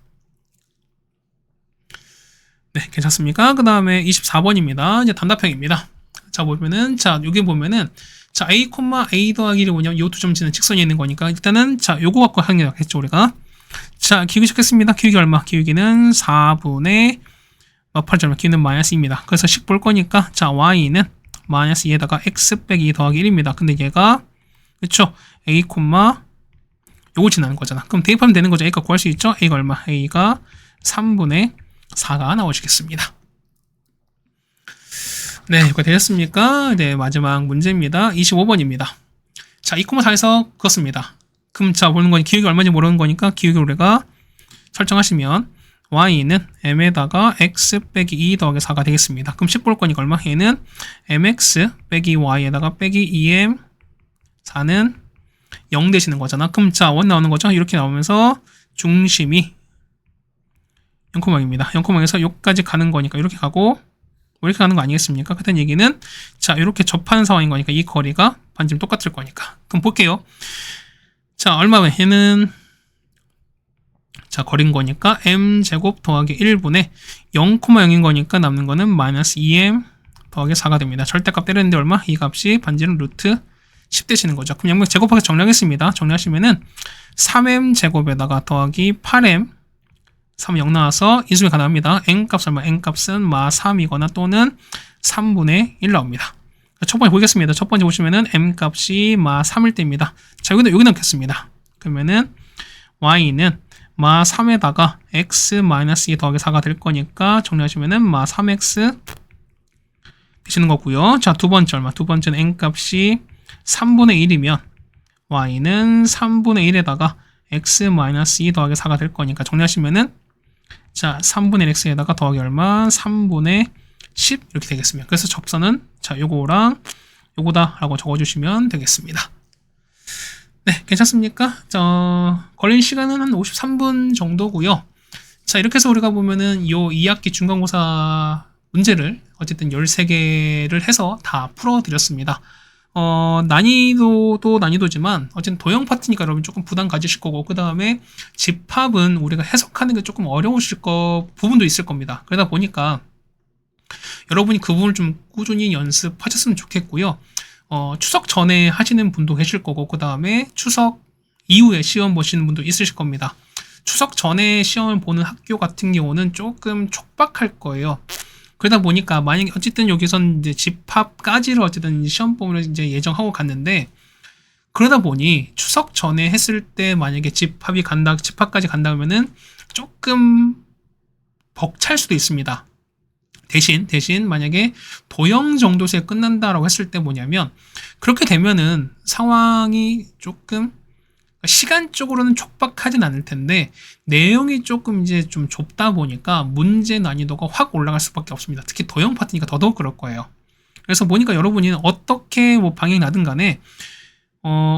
Speaker 1: 네, 괜찮습니까? 그 다음에 24번입니다. 이제 단답형입니다. 자, 보면은, 자, 여기 보면은, 자, a, a 더하기 1이 뭐냐면, 요 두 점 지는 직선이 있는 거니까, 일단은, 자, 요거 갖고 하겠죠, 우리가. 자, 기울기 적겠습니다. 기울기 얼마? 기울기는 4분의, 8점, 기울기는 마이너스입니다. 그래서 식 볼 거니까, 자, y는 마이너스 2에다가 x 빼기 2 더하기 1입니다. 근데 얘가, 그쵸? a, 요거 지나는 거잖아. 그럼 대입하면 되는 거죠. a가 구할 수 있죠? a가 얼마? a가 3분의 4가 나오시겠습니다. 네, 이거 되셨습니까? 네, 마지막 문제입니다. 25번입니다. 자, 2,4에서 그렇습니다. 그럼 자, 보는 거니 기울기 얼마인지 모르는 거니까 기울기 우리가 설정하시면 y는 m에다가 x 빼기 2 더하기 4가 되겠습니다. 그럼 10 볼 거니까 얼마? 얘는 mx 빼기 y에다가 빼기 2m 4는 0 되시는 거잖아. 그럼 자, 1 나오는 거죠? 이렇게 나오면서 중심이 0,0입니다. 0,0에서 여기까지 가는 거니까 이렇게 가고 이렇게 가는 거 아니겠습니까? 같은 얘기는 자, 이렇게 접하는 상황인 거니까 이 거리가 반지름 똑같을 거니까. 그럼 볼게요. 자, 얼마면 얘는 자, 거리인 거니까 m제곱 더하기 1분의 0,0인 거니까 남는 거는 마이너스 2m 더하기 4가 됩니다. 절대값 때리는데 얼마? 이 값이 반지름 루트 10 되시는 거죠. 그럼 양변 제곱하기 정리하겠습니다. 정리하시면은 3m제곱에다가 더하기 8m 3은 0 나와서 인수분해 가능합니다. n값 얼마? n값은 마 3이거나 또는 3분의 1 나옵니다. 첫 번째 보겠습니다. 첫 번째 보시면은 m값이 마 3일 때입니다. 자, 여기 넣겠습니다. 그러면은 y는 마 3에다가 x-2 더하기 4가 될 거니까 정리하시면은 마 3x 되시는 거고요. 자, 두 번째 얼마? 두 번째는 n값이 3분의 1이면 y는 3분의 1에다가 x-2 더하기 4가 될 거니까 정리하시면은 자, 3분의 1x에다가 더하기 얼마? 3분의 10 이렇게 되겠습니다. 그래서 접선은 자, 요거랑 요거다 라고 적어주시면 되겠습니다. 네, 괜찮습니까? 걸린 시간은 한 53분 정도고요. 자, 이렇게 해서 우리가 보면은 요 2학기 중간고사 문제를 어쨌든 13개를 해서 다 풀어드렸습니다. 난이도도 난이도지만 어쨌든 도형 파트니까 여러분 조금 부담 가지실 거고, 그 다음에 집합은 우리가 해석하는 게 조금 어려우실 부분도 있을 겁니다. 그러다 보니까 여러분이 그 부분을 좀 꾸준히 연습하셨으면 좋겠고요. 추석 전에 하시는 분도 계실 거고, 그 다음에 추석 이후에 시험 보시는 분도 있으실 겁니다. 추석 전에 시험을 보는 학교 같은 경우는 조금 촉박할 거예요. 그러다 보니까 만약에 어쨌든 여기선 이제 집합까지를 어쨌든 시험범위를 이제 예정하고 갔는데, 그러다 보니 추석 전에 했을 때 만약에 집합까지 간다 그러면은 조금 벅찰 수도 있습니다. 대신 만약에 도형 정도에서 끝난다라고 했을 때 뭐냐면, 그렇게 되면은 상황이 조금 시간적으로는 촉박하진 않을 텐데 내용이 조금 이제 좀 좁다 보니까 문제 난이도가 확 올라갈 수밖에 없습니다. 특히 도형 파트니까 더더욱 그럴 거예요. 그래서 보니까 여러분이 어떻게 뭐 방향이 나든 간에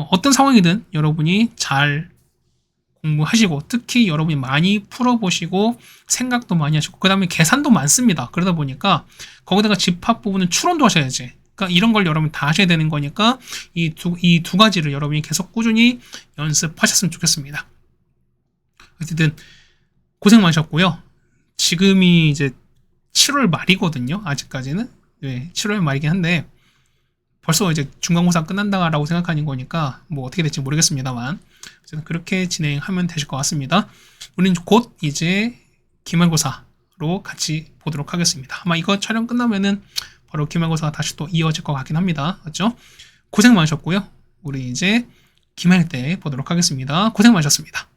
Speaker 1: 어떤 상황이든 여러분이 잘 공부하시고 특히 여러분이 많이 풀어보시고 생각도 많이 하시고 그 다음에 계산도 많습니다. 그러다 보니까 거기다가 집합 부분은 추론도 하셔야지. 그러니까 이런 걸 여러분 다 하셔야 되는 거니까 이 두 가지를 여러분이 계속 꾸준히 연습하셨으면 좋겠습니다. 어쨌든 고생 많으셨고요. 지금이 이제 7월 말이거든요. 아직까지는. 네, 7월 말이긴 한데 벌써 이제 중간고사 끝난다라고 생각하는 거니까 뭐 어떻게 될지 모르겠습니다만 어쨌든 그렇게 진행하면 되실 것 같습니다. 우리는 곧 이제 기말고사로 같이 보도록 하겠습니다. 아마 이거 촬영 끝나면은 바로 기말고사가 다시 또 이어질 것 같긴 합니다. 맞죠? 고생 많으셨고요. 우리 이제 기말 때 보도록 하겠습니다. 고생 많으셨습니다.